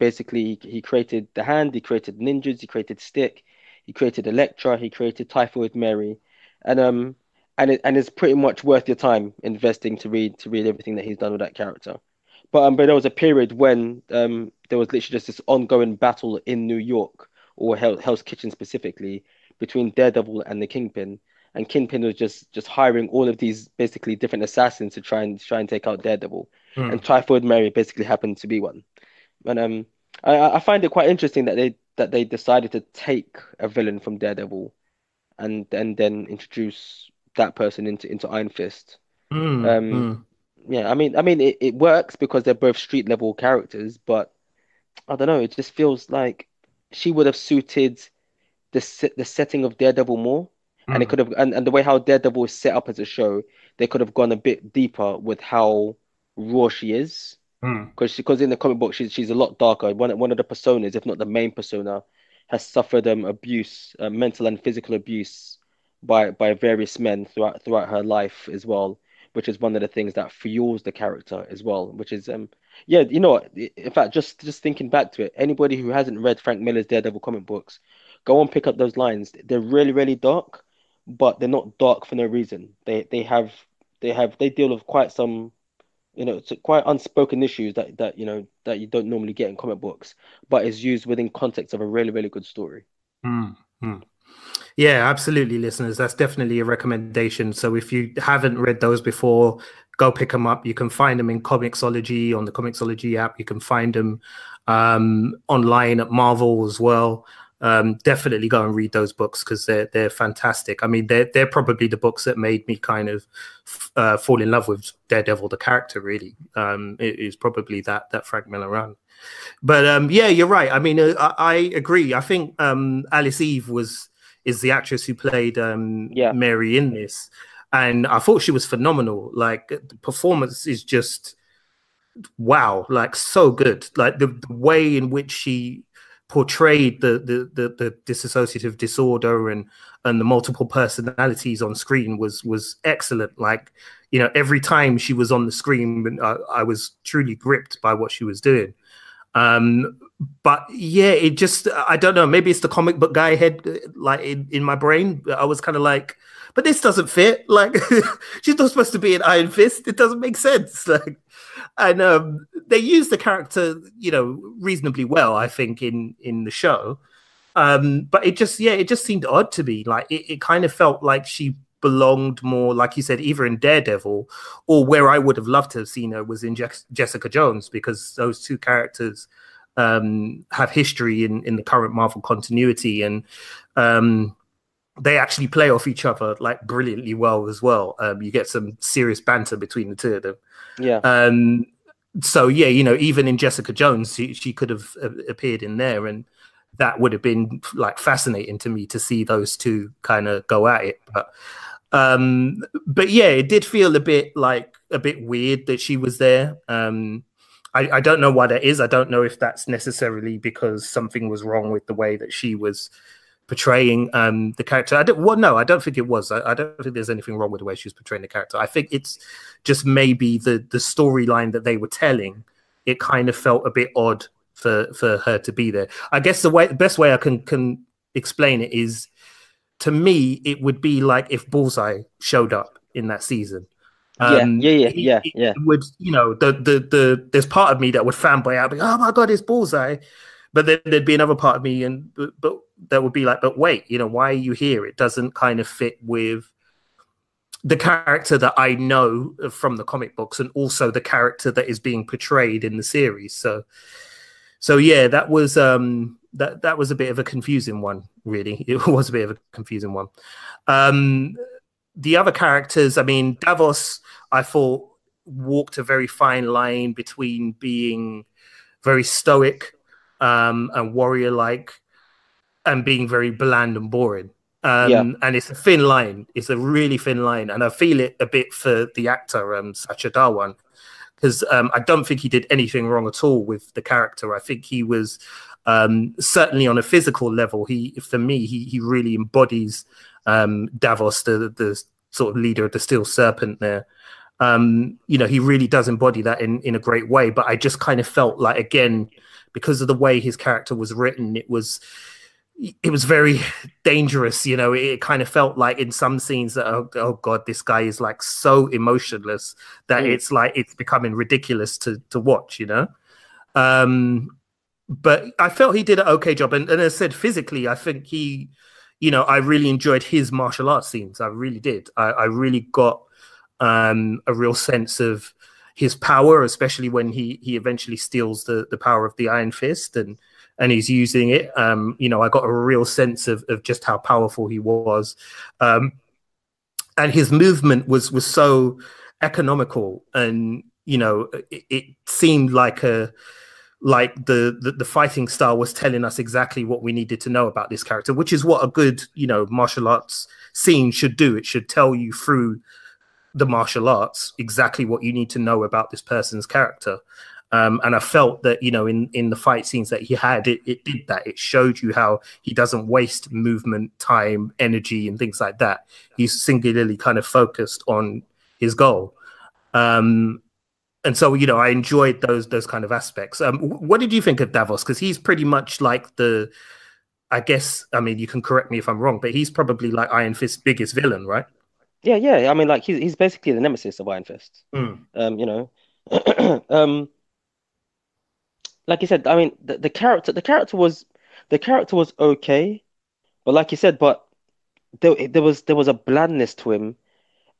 created the Hand, he created ninjas, he created Stick, he created Elektra, he created Typhoid Mary, and it's pretty much worth your time investing to read everything that he's done with that character. But there was a period when there was literally just this ongoing battle in New York, or Hell's Kitchen specifically, between Daredevil and the Kingpin. And Kingpin was just hiring all of these basically different assassins to try and take out Daredevil. And mm. Typhoid Mary basically happened to be one. And I find it quite interesting that they decided to take a villain from Daredevil and then introduce that person into Iron Fist. Mm, Um, mm. yeah, I mean, it works because they're both street level characters, but I don't know, it just feels like she would have suited the setting of Daredevil more, and it Mm, could have, and the way how Daredevil is set up as a show, they could have gone a bit deeper with how raw she is, mm, because in the comic book she's a lot darker. One of the personas, if not the main persona, has suffered abuse, mental and physical abuse by various men throughout her life as well, which is one of the things that fuels the character as well. Which is yeah, you know what? In fact, just thinking back to it, anybody who hasn't read Frank Miller's Daredevil comic books, go and pick up those lines. They're really really dark, but they're not dark for no reason. They deal with quite some, it's quite unspoken issues that you don't normally get in comic books, but is used within context of a really, really good story. mm, mm. Yeah, absolutely, listeners. That's definitely a recommendation. So if you haven't read those before, go pick them up. You can find them in Comixology, on the Comixology app. You can find them online at Marvel as well. Definitely go and read those books because they're fantastic. I mean, they're probably the books that made me kind of fall in love with Daredevil, the character. Really, it is probably that Frank Miller run. But yeah, you're right. I mean, I agree. I think Alice Eve is the actress who played Yeah, Mary in this, and I thought she was phenomenal. Like the performance is just wow, like so good. Like the way in which she portrayed the dissociative disorder and the multiple personalities on screen was excellent. Like, every time she was on the screen, I was truly gripped by what she was doing. But yeah, it just, I don't know, maybe it's the comic book guy head, like in my brain. I was kind of like, but this doesn't fit. Like, she's not supposed to be an Iron Fist. It doesn't make sense. Like, and they used the character, reasonably well, I think, in the show. But it just seemed odd to me. Like, it kind of felt like she belonged more, like you said, either in Daredevil, or where I would have loved to have seen her was in Jessica Jones, because those two characters have history in the current Marvel continuity, and they actually play off each other like brilliantly well as well. You get some serious banter between the two of them. yeah, So yeah, even in Jessica Jones, she could have appeared in there, and that would have been like fascinating to me to see those two kind of go at it. But yeah, it did feel a bit weird that she was there. I don't know why that is. I don't know if that's necessarily because something was wrong with the way that she was portraying the character. No, I don't think it was. I don't think there's anything wrong with the way she was portraying the character. I think it's just maybe the storyline that they were telling. It kind of felt a bit odd for her to be there. I guess the best way I can explain it is, to me, it would be like if Bullseye showed up in that season. Yeah. Would, there's part of me that would fanboy out, like, oh my god, it's Bullseye, but then there'd be another part of me, but that would be like, but wait, why are you here? It doesn't kind of fit with the character that I know from the comic books, and also the character that is being portrayed in the series. So yeah, that was that was a bit of a confusing one, really. It was a bit of a confusing one. The other characters, I mean, Davos, I thought walked a very fine line between being very stoic and warrior-like and being very bland and boring. And it's a thin line. It's a really thin line. And I feel it a bit for the actor, Sacha Dhawan, because I don't think he did anything wrong at all with the character. I think he was certainly on a physical level. For me, he really embodies Davos, the sort of leader of the Steel Serpent there. He really does embody that in a great way. But I just kind of felt like, again, because of the way his character was written, it was very dangerous. It kind of felt like in some scenes that, oh god, this guy is like so emotionless that it's like it's becoming ridiculous to watch. But I felt he did an okay job, and as I said, physically, I think he, I really enjoyed his martial arts scenes. I really did. I really got a real sense of his power, especially when he eventually steals the power of the Iron Fist and he's using it. I got a real sense of just how powerful he was. And his movement was so economical, and it seemed like the fighting style was telling us exactly what we needed to know about this character, which is what a good martial arts scene should do. It should tell you through the martial arts exactly what you need to know about this person's character. And I felt that in the fight scenes that he had, it did that. It showed you how he doesn't waste movement, time, energy, and things like that. He's singularly kind of focused on his goal. And so, I enjoyed those kind of aspects. What did you think of Davos? Because he's pretty much like I guess, I mean, you can correct me if I'm wrong, but he's probably like Iron Fist's biggest villain, right? Yeah. I mean, like he's basically the nemesis of Iron Fist. Like you said, I mean, the character was okay, but like you said, but there was a blandness to him,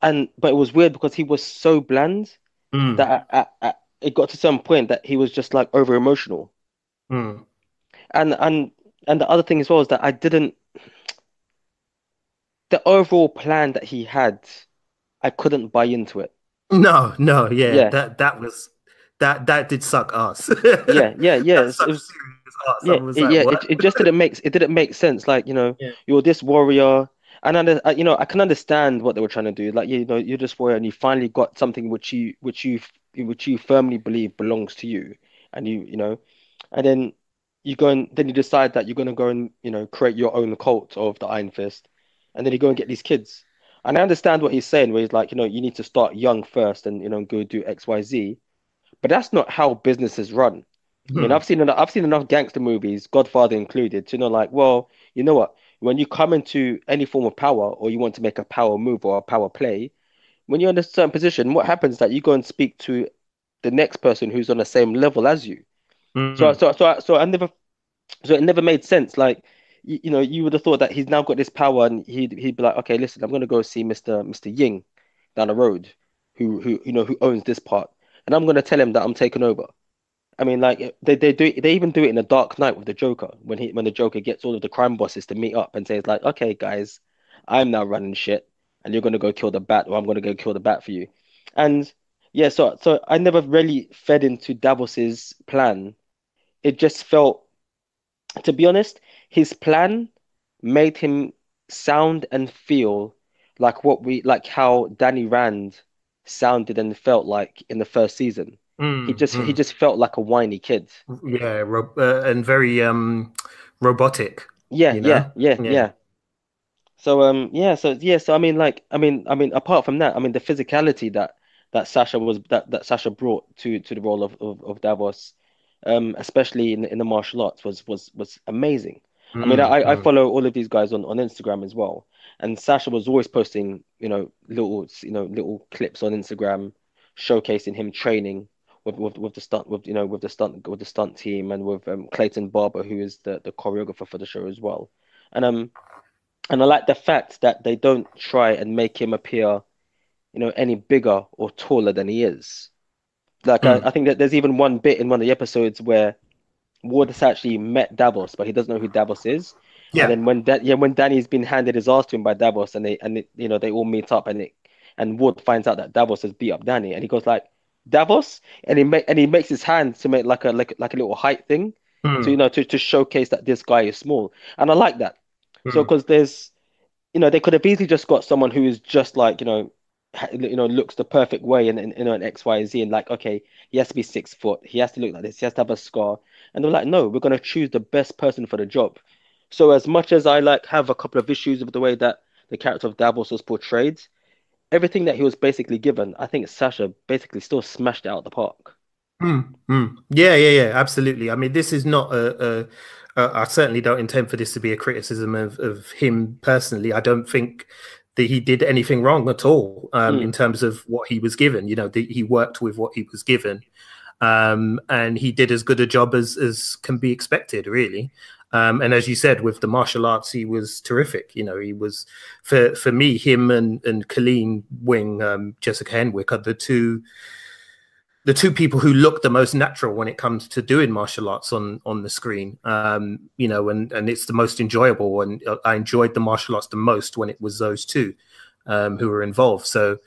but it was weird because he was so bland that it got to some point that he was just like over emotional. And the other thing as well is that the overall plan that he had, I couldn't buy into it. No, yeah. Yeah. That did suck ass. Yeah. That sucked It was, serious ass. yeah, I was like, yeah. what? It just didn't make sense. Like, Yeah. you're this warrior, and I can understand what they were trying to do. Like, you're this warrior, and you finally got something which you firmly believe belongs to you, and and then then you decide that you're going to go and create your own cult of the Iron Fist, and then you go and get these kids. And I understand what he's saying, where he's like, you need to start young first, and go do X, Y, Z. But that's not how businesses run. I mean, I've seen enough gangster movies, Godfather included, to know, like, well, you know what? When you come into any form of power, or you want to make a power move or a power play, when you're in a certain position, what happens is that you go and speak to the next person who's on the same level as you. So it never made sense. Like, you would have thought that he's now got this power, and he'd be like, okay, listen, I'm gonna go see Mr. Ying down the road, who owns this part, and I'm gonna tell him that I'm taking over. I mean, like they even do it in The Dark Knight with the Joker, when the Joker gets all of the crime bosses to meet up and says like, okay, guys, I'm now running shit, and you're gonna go kill the Bat, or I'm gonna go kill the Bat for you. And yeah, so I never really fed into Davos's plan. It just felt, to be honest, his plan made him sound and feel like how Danny Rand sounded and felt like in the first season. He Mm, just he mm. just felt like a whiny kid. Yeah, and very robotic, Yeah, you yeah, know? yeah, Yeah. yeah. So I mean, like, I mean, apart from that, I mean, the physicality that Sasha brought to the role of Davos, especially in the martial arts, was amazing. I mean, Mm, I mm. follow all of these guys on Instagram as well, and Sasha was always posting, little clips on Instagram, showcasing him training with the stunt with the stunt team and with Clayton Barber, who is the choreographer for the show as well. And and I like the fact that they don't try and make him appear, any bigger or taller than he is. Like I Mm. think that there's even one bit in one of the episodes where Ward has actually met Davos, but he doesn't know who Davos is. And Yeah. then when Danny's been handed his ass to him by Davos, they all meet up, and Ward finds out that Davos has beat up Danny, and he goes like, Davos, and he makes his hand to make like a little height thing, to Mm, to showcase that this guy is small, and I like that. So mm. because they could have easily just got someone who is just like, looks the perfect way in an XYZ, and like, okay, he has to be 6 foot, he has to look like this, he has to have a scar. And they're like, no, we're gonna choose the best person for the job. So as much as I like have a couple of issues with the way that the character of Davos was portrayed, everything that he was basically given, I think Sasha basically still smashed it out the park. Mm, mm. Yeah, yeah, yeah, absolutely. I mean, this is not I certainly don't intend for this to be a criticism of him personally. I don't think that he did anything wrong at all Mm, in terms of what he was given. He worked with what he was given, and he did as good a job as can be expected, really. And as you said, with the martial arts, he was terrific. He was for me, him and Colleen Wing, Jessica Henwick are the two people who look the most natural when it comes to doing martial arts on the screen. And it's the most enjoyable, and I enjoyed the martial arts the most when it was those two who were involved. So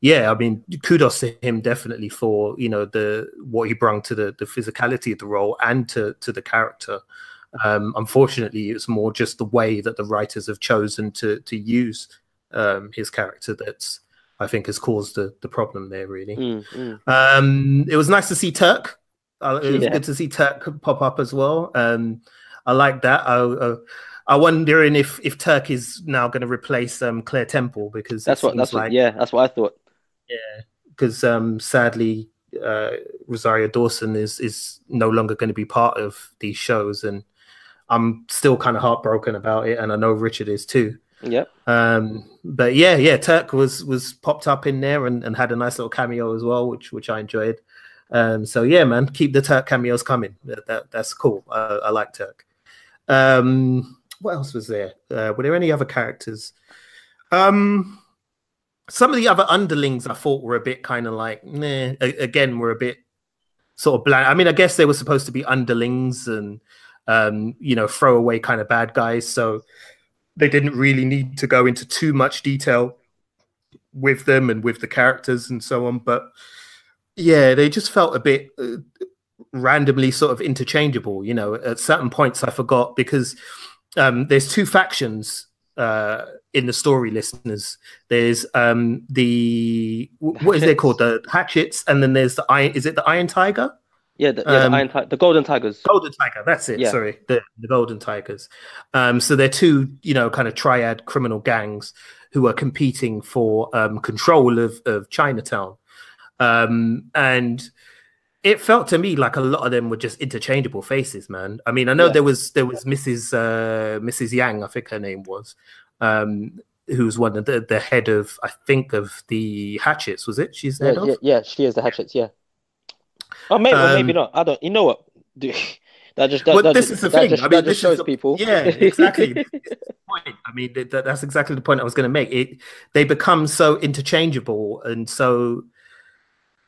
yeah, I mean, kudos to him definitely for the what he brought to the physicality of the role and to the character. Unfortunately, it's more just the way that the writers have chosen to use his character that's, I think, has caused the problem there, really. mm, mm. It was nice to see Turk. It was Yeah, good to see Turk pop up as well. I like that. I'm wondering if Turk is now going to replace Claire Temple, because it seems like, yeah, that's what I thought. yeah, because sadly Rosario Dawson is no longer going to be part of these shows, and I'm still kind of heartbroken about it, and I know Richard is too. Yep. But yeah, Turk was popped up in there and had a nice little cameo as well, which I enjoyed. So yeah, man, keep the Turk cameos coming. That's cool. I like Turk. What else was there? Were there any other characters? Some of the other underlings I thought were a bit kind of like, nah, again, were a bit sort of bland. I mean, I guess they were supposed to be underlings and throwaway kind of bad guys, so they didn't really need to go into too much detail with them and with the characters and so on. But yeah, they just felt a bit randomly sort of interchangeable. At certain points I forgot, because there's two factions in the story, listeners. There's what is they called? The Hatchets, and then there's the Iron. Is it the Iron Tiger? Yeah, the Golden Tigers. Golden Tiger, that's it. Yeah. Sorry, the Golden Tigers. So they're two, kind of triad criminal gangs who are competing for control of Chinatown, and it felt to me like a lot of them were just interchangeable faces, man. I mean, I know Yeah. there was Mrs. Yang, I think her name was, who was one of the head of, I think, of the Hatchets. Was it? She's the Yeah, head of. yeah, she is the Hatchets, yeah. Oh, maybe, or maybe Um, not. I don't. You know what? Dude, Well, this is the thing. I mean, that this just is shows people. yeah, exactly. This is the point. I mean, that's exactly the point I was going to make. They become so interchangeable, and so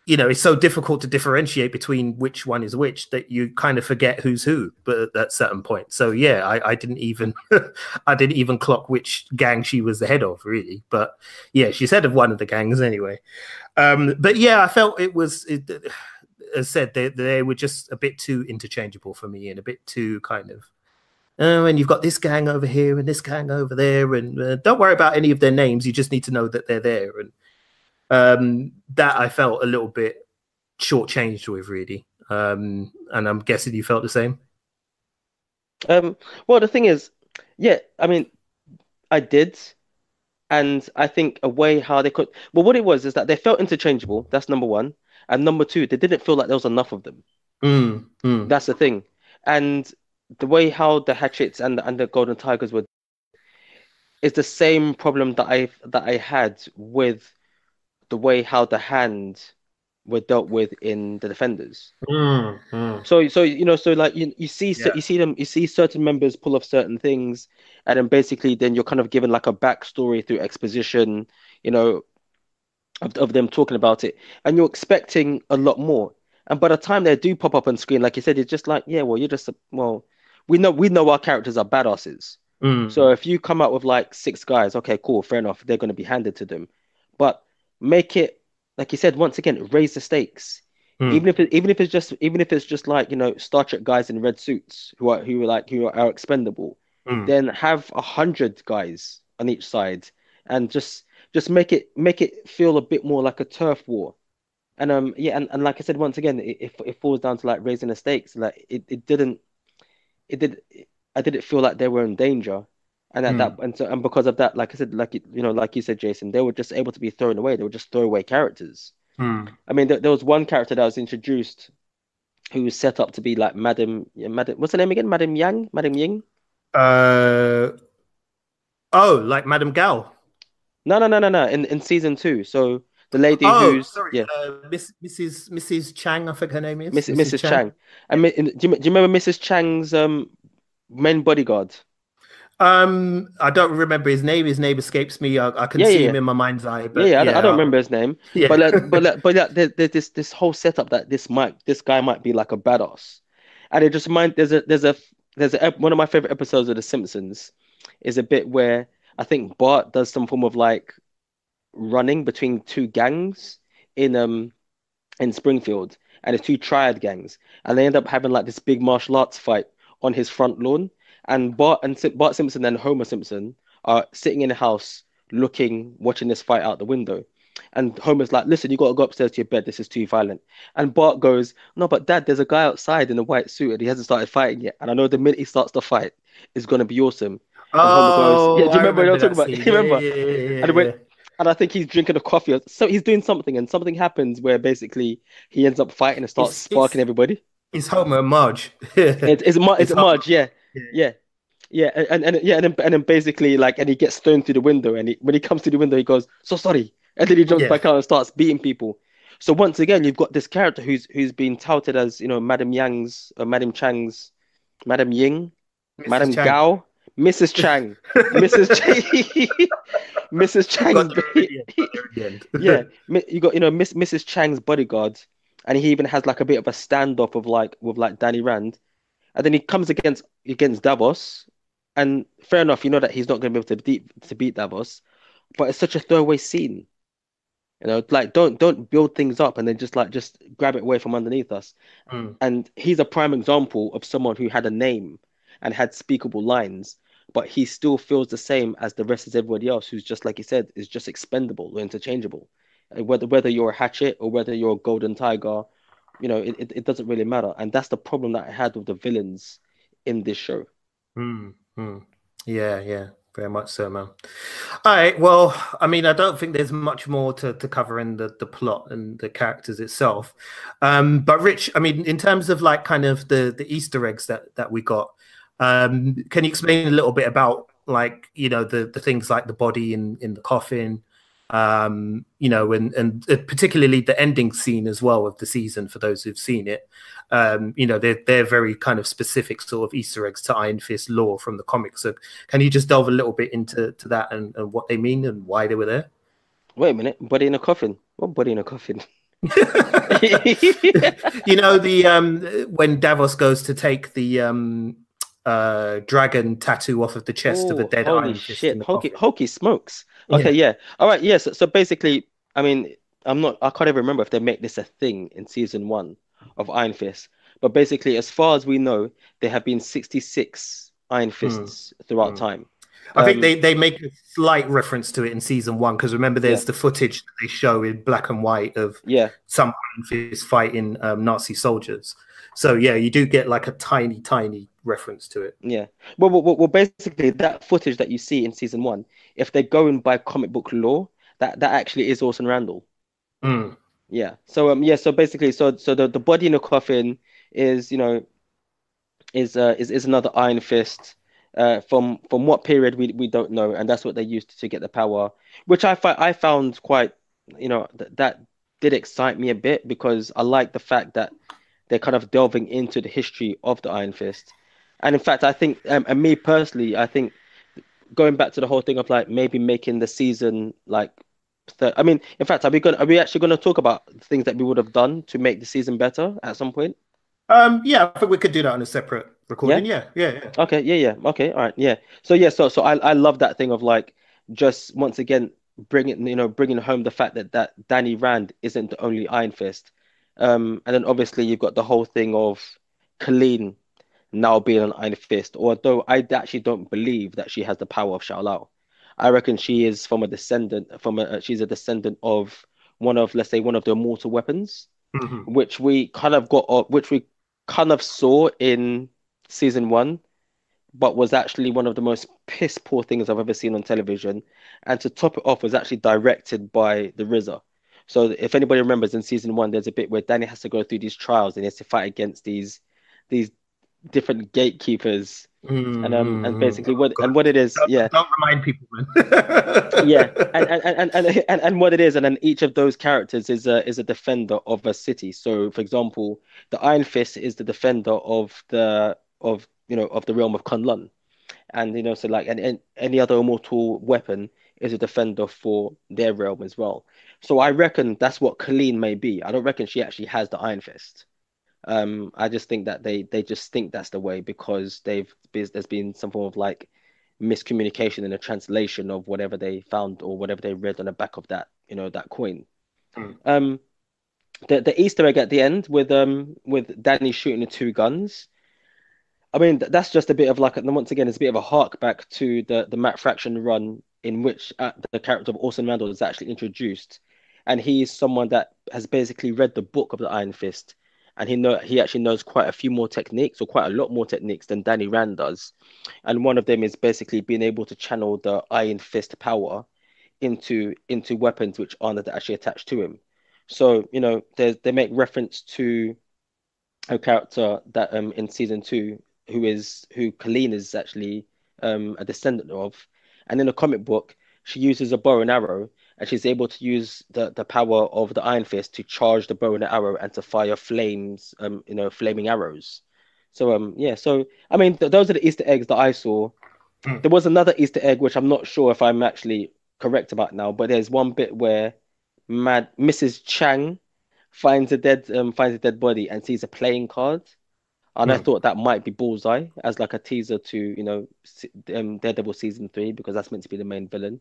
it's so difficult to differentiate between which one is which that you kind of forget who's who. But at certain point, so yeah, I didn't even I didn't even clock which gang she was the head of, really. But yeah, she's head of one of the gangs anyway. But yeah, I felt it was. As said, they were just a bit too interchangeable for me, and a bit too kind of, and you've got this gang over here and this gang over there, and don't worry about any of their names. You just need to know that they're there, and that I felt a little bit shortchanged with, really. And I'm guessing you felt the same. Well, the thing is, yeah, I mean, I did, and I think a way how they could. Well, what it was is that they felt interchangeable. That's number one, and number two, they didn't feel like there was enough of them. Mm, mm, That's the thing, and the way how the Hatchets and the Golden Tigers were is the same problem that I had with the way how the Hand were dealt with in the Defenders. mm. So so like you see Yeah. you see certain members pull off certain things, and then basically then you're kind of given like a backstory through exposition, you know, of them talking about it, and you're expecting a lot more. And by the time they do pop up on screen, like you said, it's just like, yeah, well, you're just well, we know our characters are badasses. Mm, So if you come out with like six guys, okay, cool, fair enough, they're going to be handed to them, but make it like you said once again, raise the stakes. mm, Even if it's just like Star Trek guys in red suits who are expendable, mm, then have 100 guys on each side and just make it feel a bit more like a turf war. And yeah, and like I said once again, it falls down to like raising the stakes. Like it didn't it did I didn't feel like they were in danger. And at that mm, and because of that, like I said, like you said, Jason, they were just able to be thrown away. They were just throwaway characters. mm. I mean, there was one character that was introduced who was set up to be like Madam, what's her name again? Madam Ying? Uh, oh, like Madame Gal. No. In season two, so the lady Oh, who's sorry, yeah, Mrs. Chang, I think her name is Mrs. Mrs. Chang. Chang. Do you remember Mrs. Chang's main bodyguard? I don't remember his name. His name escapes me. I can Yeah, see yeah, him yeah. in my mind's eye, Yeah, but yeah. I don't yeah, remember his name, yeah. but there's this whole setup that this guy might be like a badass, and it just mind one of my favorite episodes of The Simpsons is a bit where I think Bart does some form of like running between two gangs in Springfield, and it's two triad gangs, and they end up having like this big martial arts fight on his front lawn, and Bart Simpson and Homer Simpson are sitting in the house watching this fight out the window. And Homer's like, listen, you got to go upstairs to your bed. This is too violent. And Bart goes, no, but Dad, there's a guy outside in a white suit and he hasn't started fighting yet. And I know the minute he starts the fight, it's going to be awesome. And Homer goes, yeah, Oh, do you I remember what I'm remember talking that about? Do scene. you Yeah, remember? yeah, yeah, yeah, And, it went, yeah. and I think he's drinking a coffee. So he's doing something, and something happens where basically he ends up fighting and starts It's sparking everybody. it's Homer and Marge. It's It's Homer. Marge, yeah. Yeah. Yeah. Yeah, and then basically like, and he gets thrown through the window, and when he comes through the window, he goes, "So sorry," and then he jumps Yeah. back out and starts beating people. So once again, you've got this character who's been touted as Madam Yang's or Madam Chang's, Madam Ying, Mrs. Madam Chang. Gao, Mrs. Chang, Mrs. Chang, Mrs. Chang's, Got there in the end. Got there in the end. yeah, you got Mrs. Chang's bodyguard, and he even has like a bit of a standoff with like Danny Rand, and then he comes against Davos. And fair enough, you know that he's not going to be able to beat Davos, but it's such a throwaway scene. Like don't build things up and then just grab it away from underneath us. Mm, And he's a prime example of someone who had a name and had speakable lines, but he still feels the same as the rest of everybody else, who's just like you said, is just expendable or interchangeable. Whether you're a Hatchet or whether you're a Golden Tiger, it doesn't really matter. And that's the problem that I had with the villains in this show. mm. Yeah, yeah, very much so, man. All right, well, I mean, I don't think there's much more to cover in the plot and the characters itself. But Rich, I mean, in terms of like kind of the Easter eggs that we got, can you explain a little bit about like, the things like the body in the coffin, and particularly the ending scene as well of the season for those who've seen it. They're very kind of specific sort of Easter eggs to Iron Fist lore from the comics. So can you just delve a little bit into that and what they mean and why they were there? Wait a minute, body in a coffin. What body in a coffin? When Davos goes to take the dragon tattoo off of the chest of a dead holy Iron Fist shit, in the coffin. hokey smokes. Okay, yeah. All right, yes. So basically, I mean, I can't even remember if they make this a thing in season 1 of Iron Fist. But basically, as far as we know, there have been 66 Iron Fists throughout time. I think they make a slight reference to it in season 1 because remember there's the footage that they show in black and white of some Iron Fist fighting Nazi soldiers. So yeah, you do get like a tiny reference to it. Yeah. Well, basically that footage that you see in season 1, if they're going by comic book lore, that actually is Orson Randall. Mm. Yeah. So So basically, so the body in the coffin is is another Iron Fist. From what period we don't know, and that's what they used to get the power, which I found quite, that did excite me a bit because I like the fact that they're kind of delving into the history of the Iron Fist, and in fact I think, and me personally, I think going back to the whole thing of like maybe making the season like, I mean, in fact, are we actually going to talk about things that we would have done to make the season better at some point? Yeah, I think we could do that on a separate recording. Yeah. Okay, yeah. Okay, all right, yeah. So I love that thing of like just once again bringing home the fact that Danny Rand isn't the only Iron Fist, and then obviously you've got the whole thing of Colleen now being an Iron Fist. Although I actually don't believe that she has the power of Shao Lao. I reckon she is she's a descendant of one of the immortal weapons, which we kind of saw in season 1, but was actually one of the most piss poor things I've ever seen on television. And to top it off, was actually directed by the RZA. So if anybody remembers, in season 1, there's a bit where Danny has to go through these trials and he has to fight against these different gatekeepers. And basically what it is, don't remind people, man. and what it is, and then each of those characters is a defender of a city. So for example, the Iron Fist is the defender of the realm of Kunlun, and so like, and any other immortal weapon is a defender for their realm as well. So I reckon that's what Colleen may be. I don't reckon she actually has the Iron Fist. I just think that they just think that's the way because there's been some form of like miscommunication in the translation of whatever they found or whatever they read on the back of that that coin. The Easter egg at the end with Danny shooting the 2 guns. I mean, that's just a bit of like, once again, it's a bit of a hark back to the Matt Fraction run in which the character of Orson Randall is actually introduced, and he's someone that has basically read the book of the Iron Fist. And he actually knows quite a few more techniques, or quite a lot more techniques than Danny Rand does. And one of them is basically being able to channel the Iron Fist power into weapons which aren't actually attached to him. So, they make reference to a character that in season 2 who Colleen is actually a descendant of. And in the comic book, she uses a bow and arrow, and she's able to use the power of the Iron Fist to charge the bow and the arrow and to fire flames, flaming arrows. So so I mean, those are the Easter eggs that I saw. There was another Easter egg which I'm not sure if I'm actually correct about now, but there's one bit where Mrs. Chang finds a dead body and sees a playing card, and I thought that might be Bullseye as like a teaser to Daredevil season 3, because that's meant to be the main villain.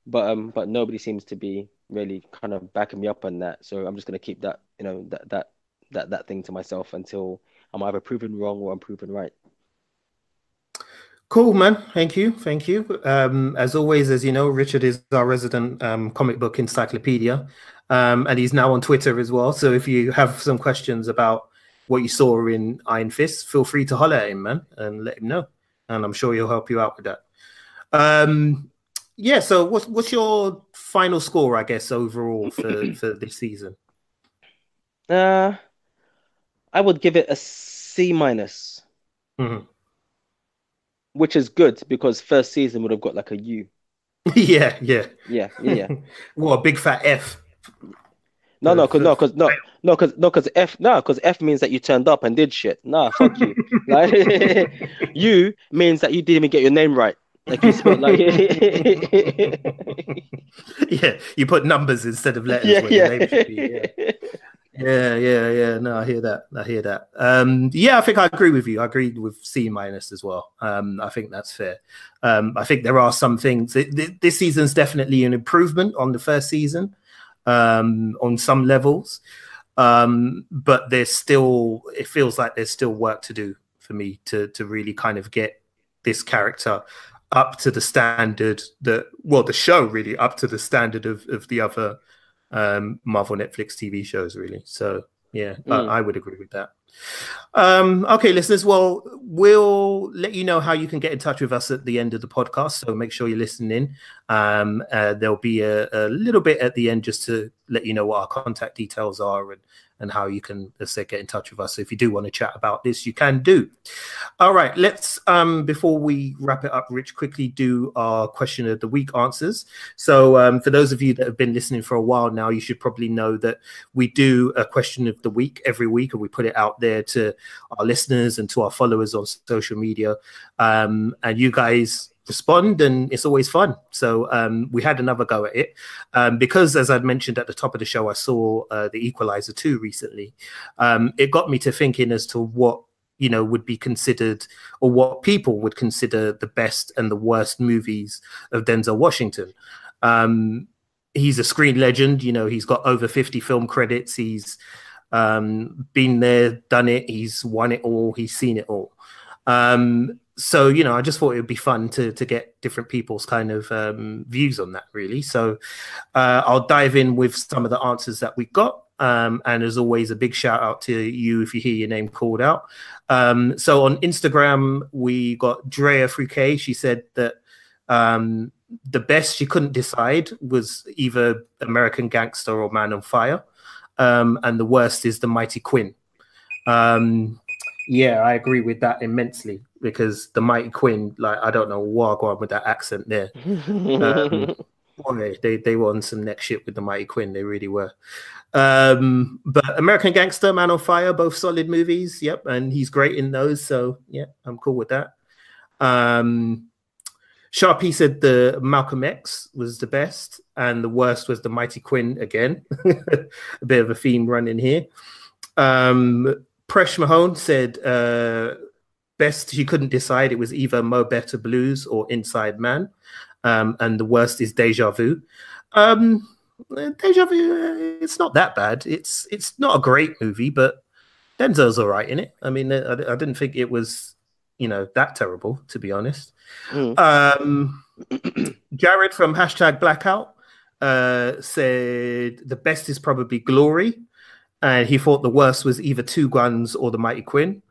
But nobody seems to be really kind of backing me up on that. So I'm just going to keep that, that thing to myself until I'm either proven wrong or I'm proven right. Cool, man. Thank you. As always, as you know, Richard is our resident comic book encyclopedia, and he's now on Twitter as well. So if you have some questions about what you saw in Iron Fist, feel free to holler at him, man, and let him know. And I'm sure he'll help you out with that. Yeah, so what's your final score, I guess, overall for this season? I would give it a C-, which is good because first season would have got like a U. Yeah. What, a big fat F? Because F means that you turned up and did shit. Nah, fuck you. Like, U means that you didn't even get your name right. Like you spelled like yeah, you put numbers instead of letters. Your name should be, yeah. No, I hear that. Yeah, I think I agree with you. I agree with C- as well. I think that's fair. I think there are some things. This season's definitely an improvement on the first season, on some levels. But it feels like there's still work to do for me to really kind of get this character up to the standard that, well, the show really up to the standard of the other Marvel Netflix TV shows, really. So yeah, I would agree with that. Okay, listeners, well, we'll let you know how you can get in touch with us at the end of the podcast, so make sure you're listening. There'll be a little bit at the end just to let you know what our contact details are and how you can, let's say, get in touch with us. So if you do want to chat about this, you can do. All right, let's, before we wrap it up, Rich, quickly do our question of the week answers. So for those of you that have been listening for a while now, you should probably know that we do a question of the week every week, and we put it out there to our listeners and to our followers on social media. And you guys respond, and it's always fun. So we had another go at it because, as I'd mentioned at the top of the show, I saw The Equalizer 2 recently. It got me to thinking as to what, you know, would be considered, or what people would consider, the best and the worst movies of Denzel Washington. He's a screen legend. You know, he's got over 50 film credits. He's been there, done it. He's won it all. He's seen it all. So, you know, I just thought it would be fun to get different people's kind of views on that, really. So I'll dive in with some of the answers that we got. And as always, a big shout out to you if you hear your name called out. So on Instagram, we got Drea Fruquet. She said that the best she couldn't decide was either American Gangster or Man on Fire. And the worst is The Mighty Quinn. Yeah, I agree with that immensely, because The Mighty Quinn, like, I don't know what going on with that accent there. Boy, they were on some next shit with The Mighty Quinn. They really were. But American Gangster, Man on Fire, both solid movies. Yep, and he's great in those. So yeah, I'm cool with that. Sharpie said the Malcolm X was the best, and the worst was The Mighty Quinn again. A bit of a theme running here. Presh Mahone said best she couldn't decide. It was either Mo Better Blues or Inside Man. And the worst is Deja Vu. Deja Vu, it's not that bad. It's not a great movie, but Denzel's all right in it. I mean, I didn't think it was, you know, that terrible, to be honest. Jared from #Blackout said the best is probably Glory. And he thought the worst was either Two Guns or The Mighty Quinn.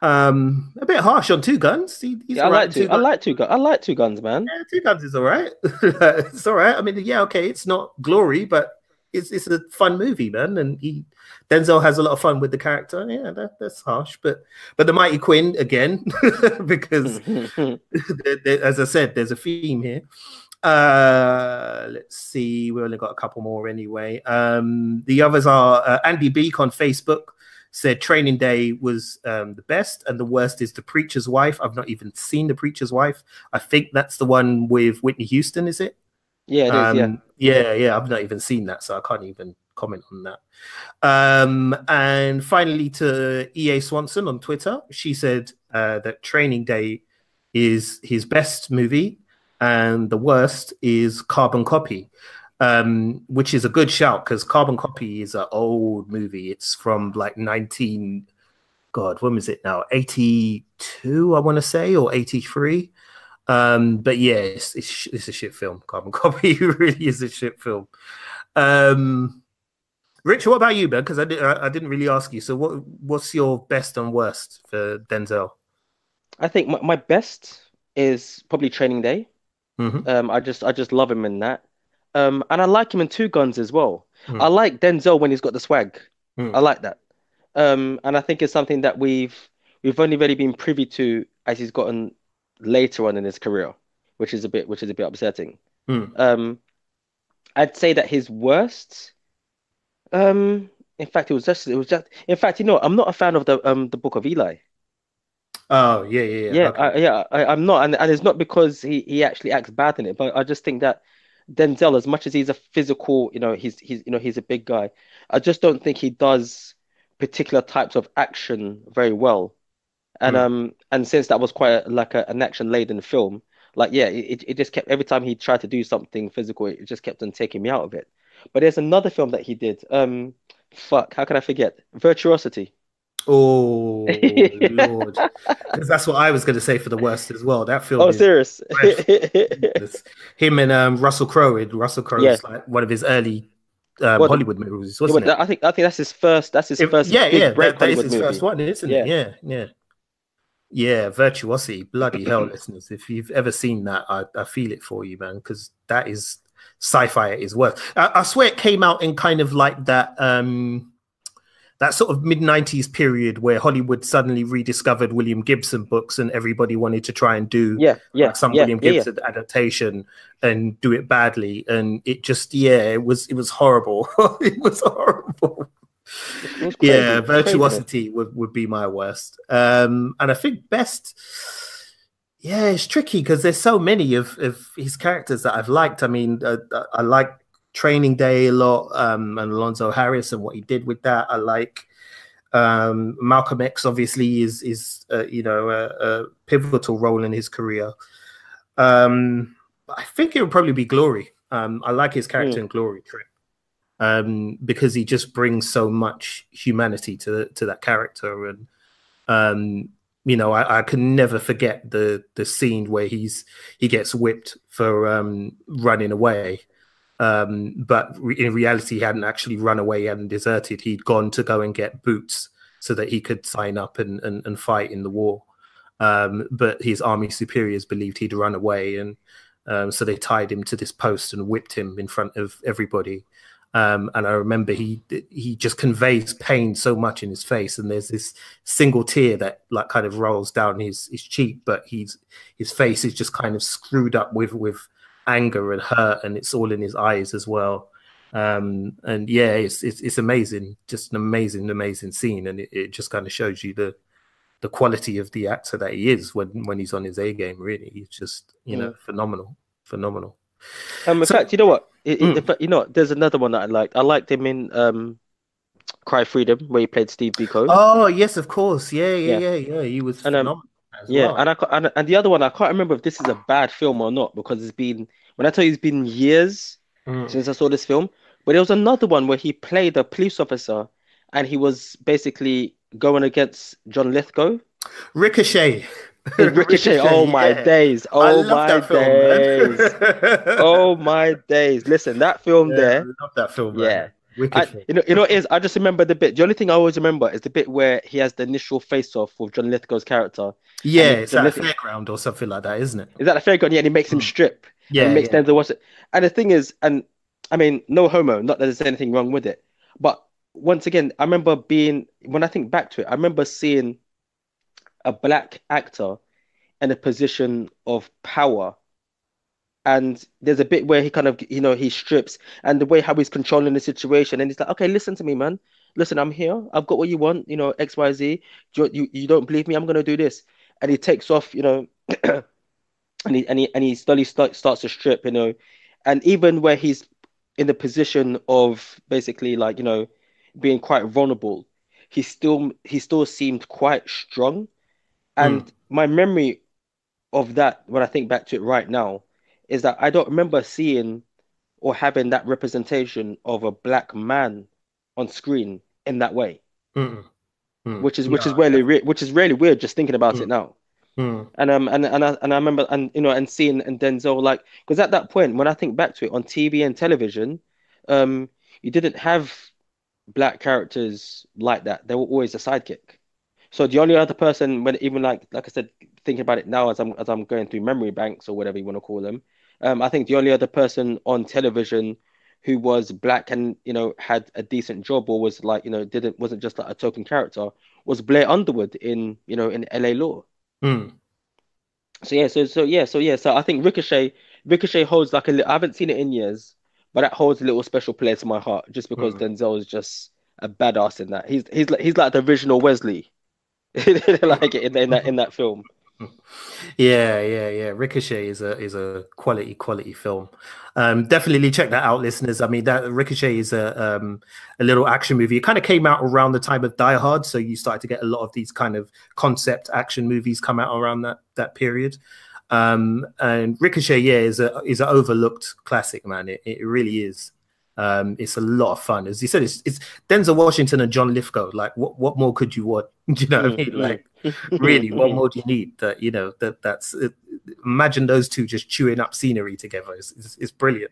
A bit harsh on Two Guns. Yeah, I like Two Guns, man. Yeah, Two Guns is all right. It's all right. I mean, yeah, okay, it's not Glory, but it's a fun movie, man. And Denzel has a lot of fun with the character. Yeah, that's harsh. But The Mighty Quinn again, because as I said, there's a theme here. Let's see, we only got a couple more anyway. The others are Andy Beek on Facebook said Training Day was the best, and the worst is The Preacher's Wife. I've not even seen The Preacher's Wife. I think that's the one with Whitney Houston, is it? Yeah, it is, yeah. I've not even seen that, so I can't even comment on that. And finally, to EA Swanson on Twitter, she said that Training Day is his best movie, and the worst is Carbon Copy, which is a good shout, because Carbon Copy is an old movie. It's from like when was it now? 82, I want to say, or 83. But yeah, it's a shit film. Carbon Copy really is a shit film. Rich, what about you, man? Because I didn't really ask you. So what's your best and worst for Denzel? I think my best is probably Training Day. Mm-hmm. I just love him in that. And I like him in Two Guns as well. I like Denzel when he's got the swag. I like that. And I think it's something that we've only really been privy to as he's gotten later on in his career, which is a bit upsetting. I'd say that his worst, in fact, it was just in fact, you know, I'm not a fan of the Book of Eli. Oh yeah. Okay. I'm not, and it's not because he actually acts bad in it, but I just think that Denzel, as much as he's a physical, you know, he's a big guy, I just don't think he does particular types of action very well. And since that was quite an action laden film, like it just kept, every time he tried to do something physical, it just kept on taking me out of it. But there's another film that he did. How can I forget? Virtuosity. Oh Lord, because that's what I was going to say for the worst as well. That film Oh, is serious? dreadful. Jesus. Him and Russell Crowe. Russell Yeah. Crowe's like one of his early What? Hollywood movies, Yeah, wasn't it? I think that's his first. That's his first Yeah, yeah, big break that is Hollywood his first movie. one, isn't it? Yeah. Yeah, yeah, yeah. Virtuosity, bloody hell, listeners! If you've ever seen that, I feel it for you, man, because that is sci-fi at its worst. I swear it came out in kind of like that. That sort of mid-90s period where Hollywood suddenly rediscovered William Gibson books and everybody wanted to try and do like some William Gibson adaptation and do it badly. And it just, it was horrible. It was horrible. It was crazy. Yeah, Virtuosity would be my worst. And I think best, it's tricky because there's so many of his characters that I've liked. I mean, I like Training Day a lot, and Alonzo Harris and what he did with that. I like Malcolm X. Obviously, is a pivotal role in his career. I think it would probably be Glory. I like his character in Glory, because he just brings so much humanity to that character, and I can never forget the scene where he gets whipped for running away. But in reality, he hadn't actually run away, he hadn't deserted. He'd gone to go and get boots so that he could sign up and fight in the war. But his army superiors believed he'd run away, and so they tied him to this post and whipped him in front of everybody. And I remember he just conveys pain so much in his face, and there's this single tear that like kind of rolls down his cheek, but his face is just kind of screwed up with anger and hurt, and it's all in his eyes as well. And yeah, it's amazing, just an amazing scene, and it just kind of shows you the quality of the actor that he is when he's on his A game. Really, he's just phenomenal. In fact, you know what? There's another one that I liked. I liked him in Cry Freedom, where he played Steve Biko. Oh yes, of course. Yeah. He was phenomenal. Well. And the other one, I can't remember if this is a bad film or not, because it's been, when I tell you, it's been years since I saw this film. But there was another one where he played a police officer, and he was basically going against John Lithgow. Ricochet. Ricochet. Oh my days. Oh my days. Oh my days. Listen, that film there. I love that film. Yeah. I just remember the bit. The only thing I always remember is the bit where he has the initial face-off with John Lithgow's character. Yeah, it's at a fairground or something like that, isn't it? Is that a fairground? Yeah, and he makes him strip. Yeah, and he makes Denzel watch it. And the thing is, and I mean, no homo, not that there's anything wrong with it, but once again, I remember when I think back to it, I remember seeing a black actor in a position of power. And there's a bit where he kind of, he strips, and the way how he's controlling the situation, and he's like, okay, listen to me, man. Listen, I'm here. I've got what you want, X, Y, Z. You don't believe me? I'm going to do this. And he takes off, and he slowly starts to strip, and even where he's in the position of basically like, being quite vulnerable, he still seemed quite strong. And my memory of that, when I think back to it right now, is that I don't remember seeing or having that representation of a black man on screen in that way, which is really weird just thinking about it now. And I remember and seeing and Denzel, like, because at that point when I think back to it on TV and television, you didn't have black characters like that. They were always a sidekick. So the only other person, when even like I said, thinking about it now as I'm going through memory banks or whatever you want to call them, I think the only other person on television who was black and had a decent job or was like wasn't just like a token character was Blair Underwood in LA Law. So I think Ricochet holds like I haven't seen it in years, but that holds a little special place in my heart just because Denzel is just a badass in that. He's like the original Wesley. Like in that film. Yeah. Ricochet is a quality film. Definitely check that out, listeners. I mean, that Ricochet is a little action movie. It kind of came out around the time of Die Hard, so you started to get a lot of these kind of concept action movies come out around that period. And Ricochet, is an overlooked classic, man. It really is. It's a lot of fun. As you said, it's Denzel Washington and John Lithgow. Like, what more could you want? Do you know what I mean? Like, really, what more do you need? That, you know, that's imagine those two just chewing up scenery together. It's brilliant.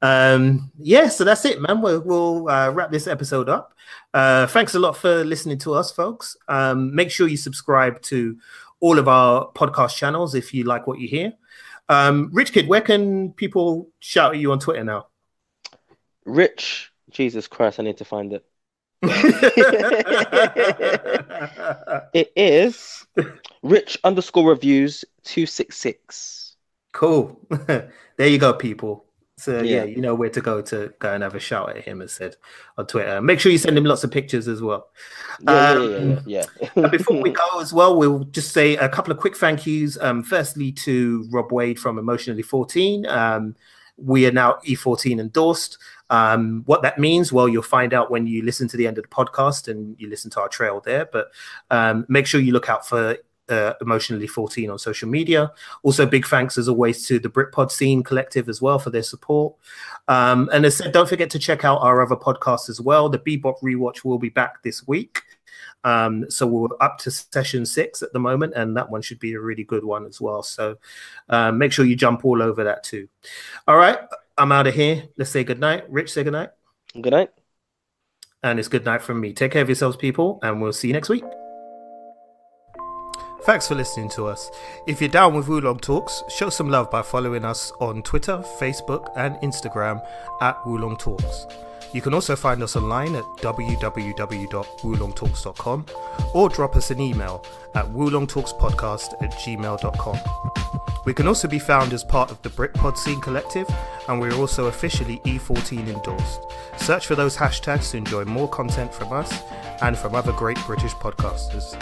Yeah, so that's it, man. We'll wrap this episode up. Thanks a lot for listening to us, folks. Make sure you subscribe to all of our podcast channels if you like what you hear. Rich Kid, where can people shout at you on Twitter now? Rich, Jesus Christ, I need to find it. It is Rich_reviews 266. Cool. There you go, people. So yeah, you know where to go and have a shout at him, as said on Twitter. Make sure you send him lots of pictures as well. Yeah. Before we go as well, we'll just say a couple of quick thank yous. Firstly, to Rob Wade from Emotionally 14. We are now E14 endorsed. What that means, well, you'll find out when you listen to the end of the podcast and you listen to our trail there. But make sure you look out for Emotionally 14 on social media. Also, big thanks as always to the Britpod Scene Collective as well for their support. And as I said, don't forget to check out our other podcasts as well. The Bebop Rewatch will be back this week. So we're up to session 6 at the moment, and that one should be a really good one as well. So make sure you jump all over that too. All right, I'm out of here. Let's say goodnight. Rich, say goodnight. Good night. And it's good night from me. Take care of yourselves, people, and we'll see you next week. Thanks for listening to us. If you're down with Wulong Talks, show some love by following us on Twitter, Facebook, and Instagram at Wulong Talks. You can also find us online at www.wulongtalks.com or drop us an email at wulongtalkspodcast@gmail.com. We can also be found as part of the Britpod Scene Collective, and we're also officially E14 endorsed. Search for those hashtags to enjoy more content from us and from other great British podcasters.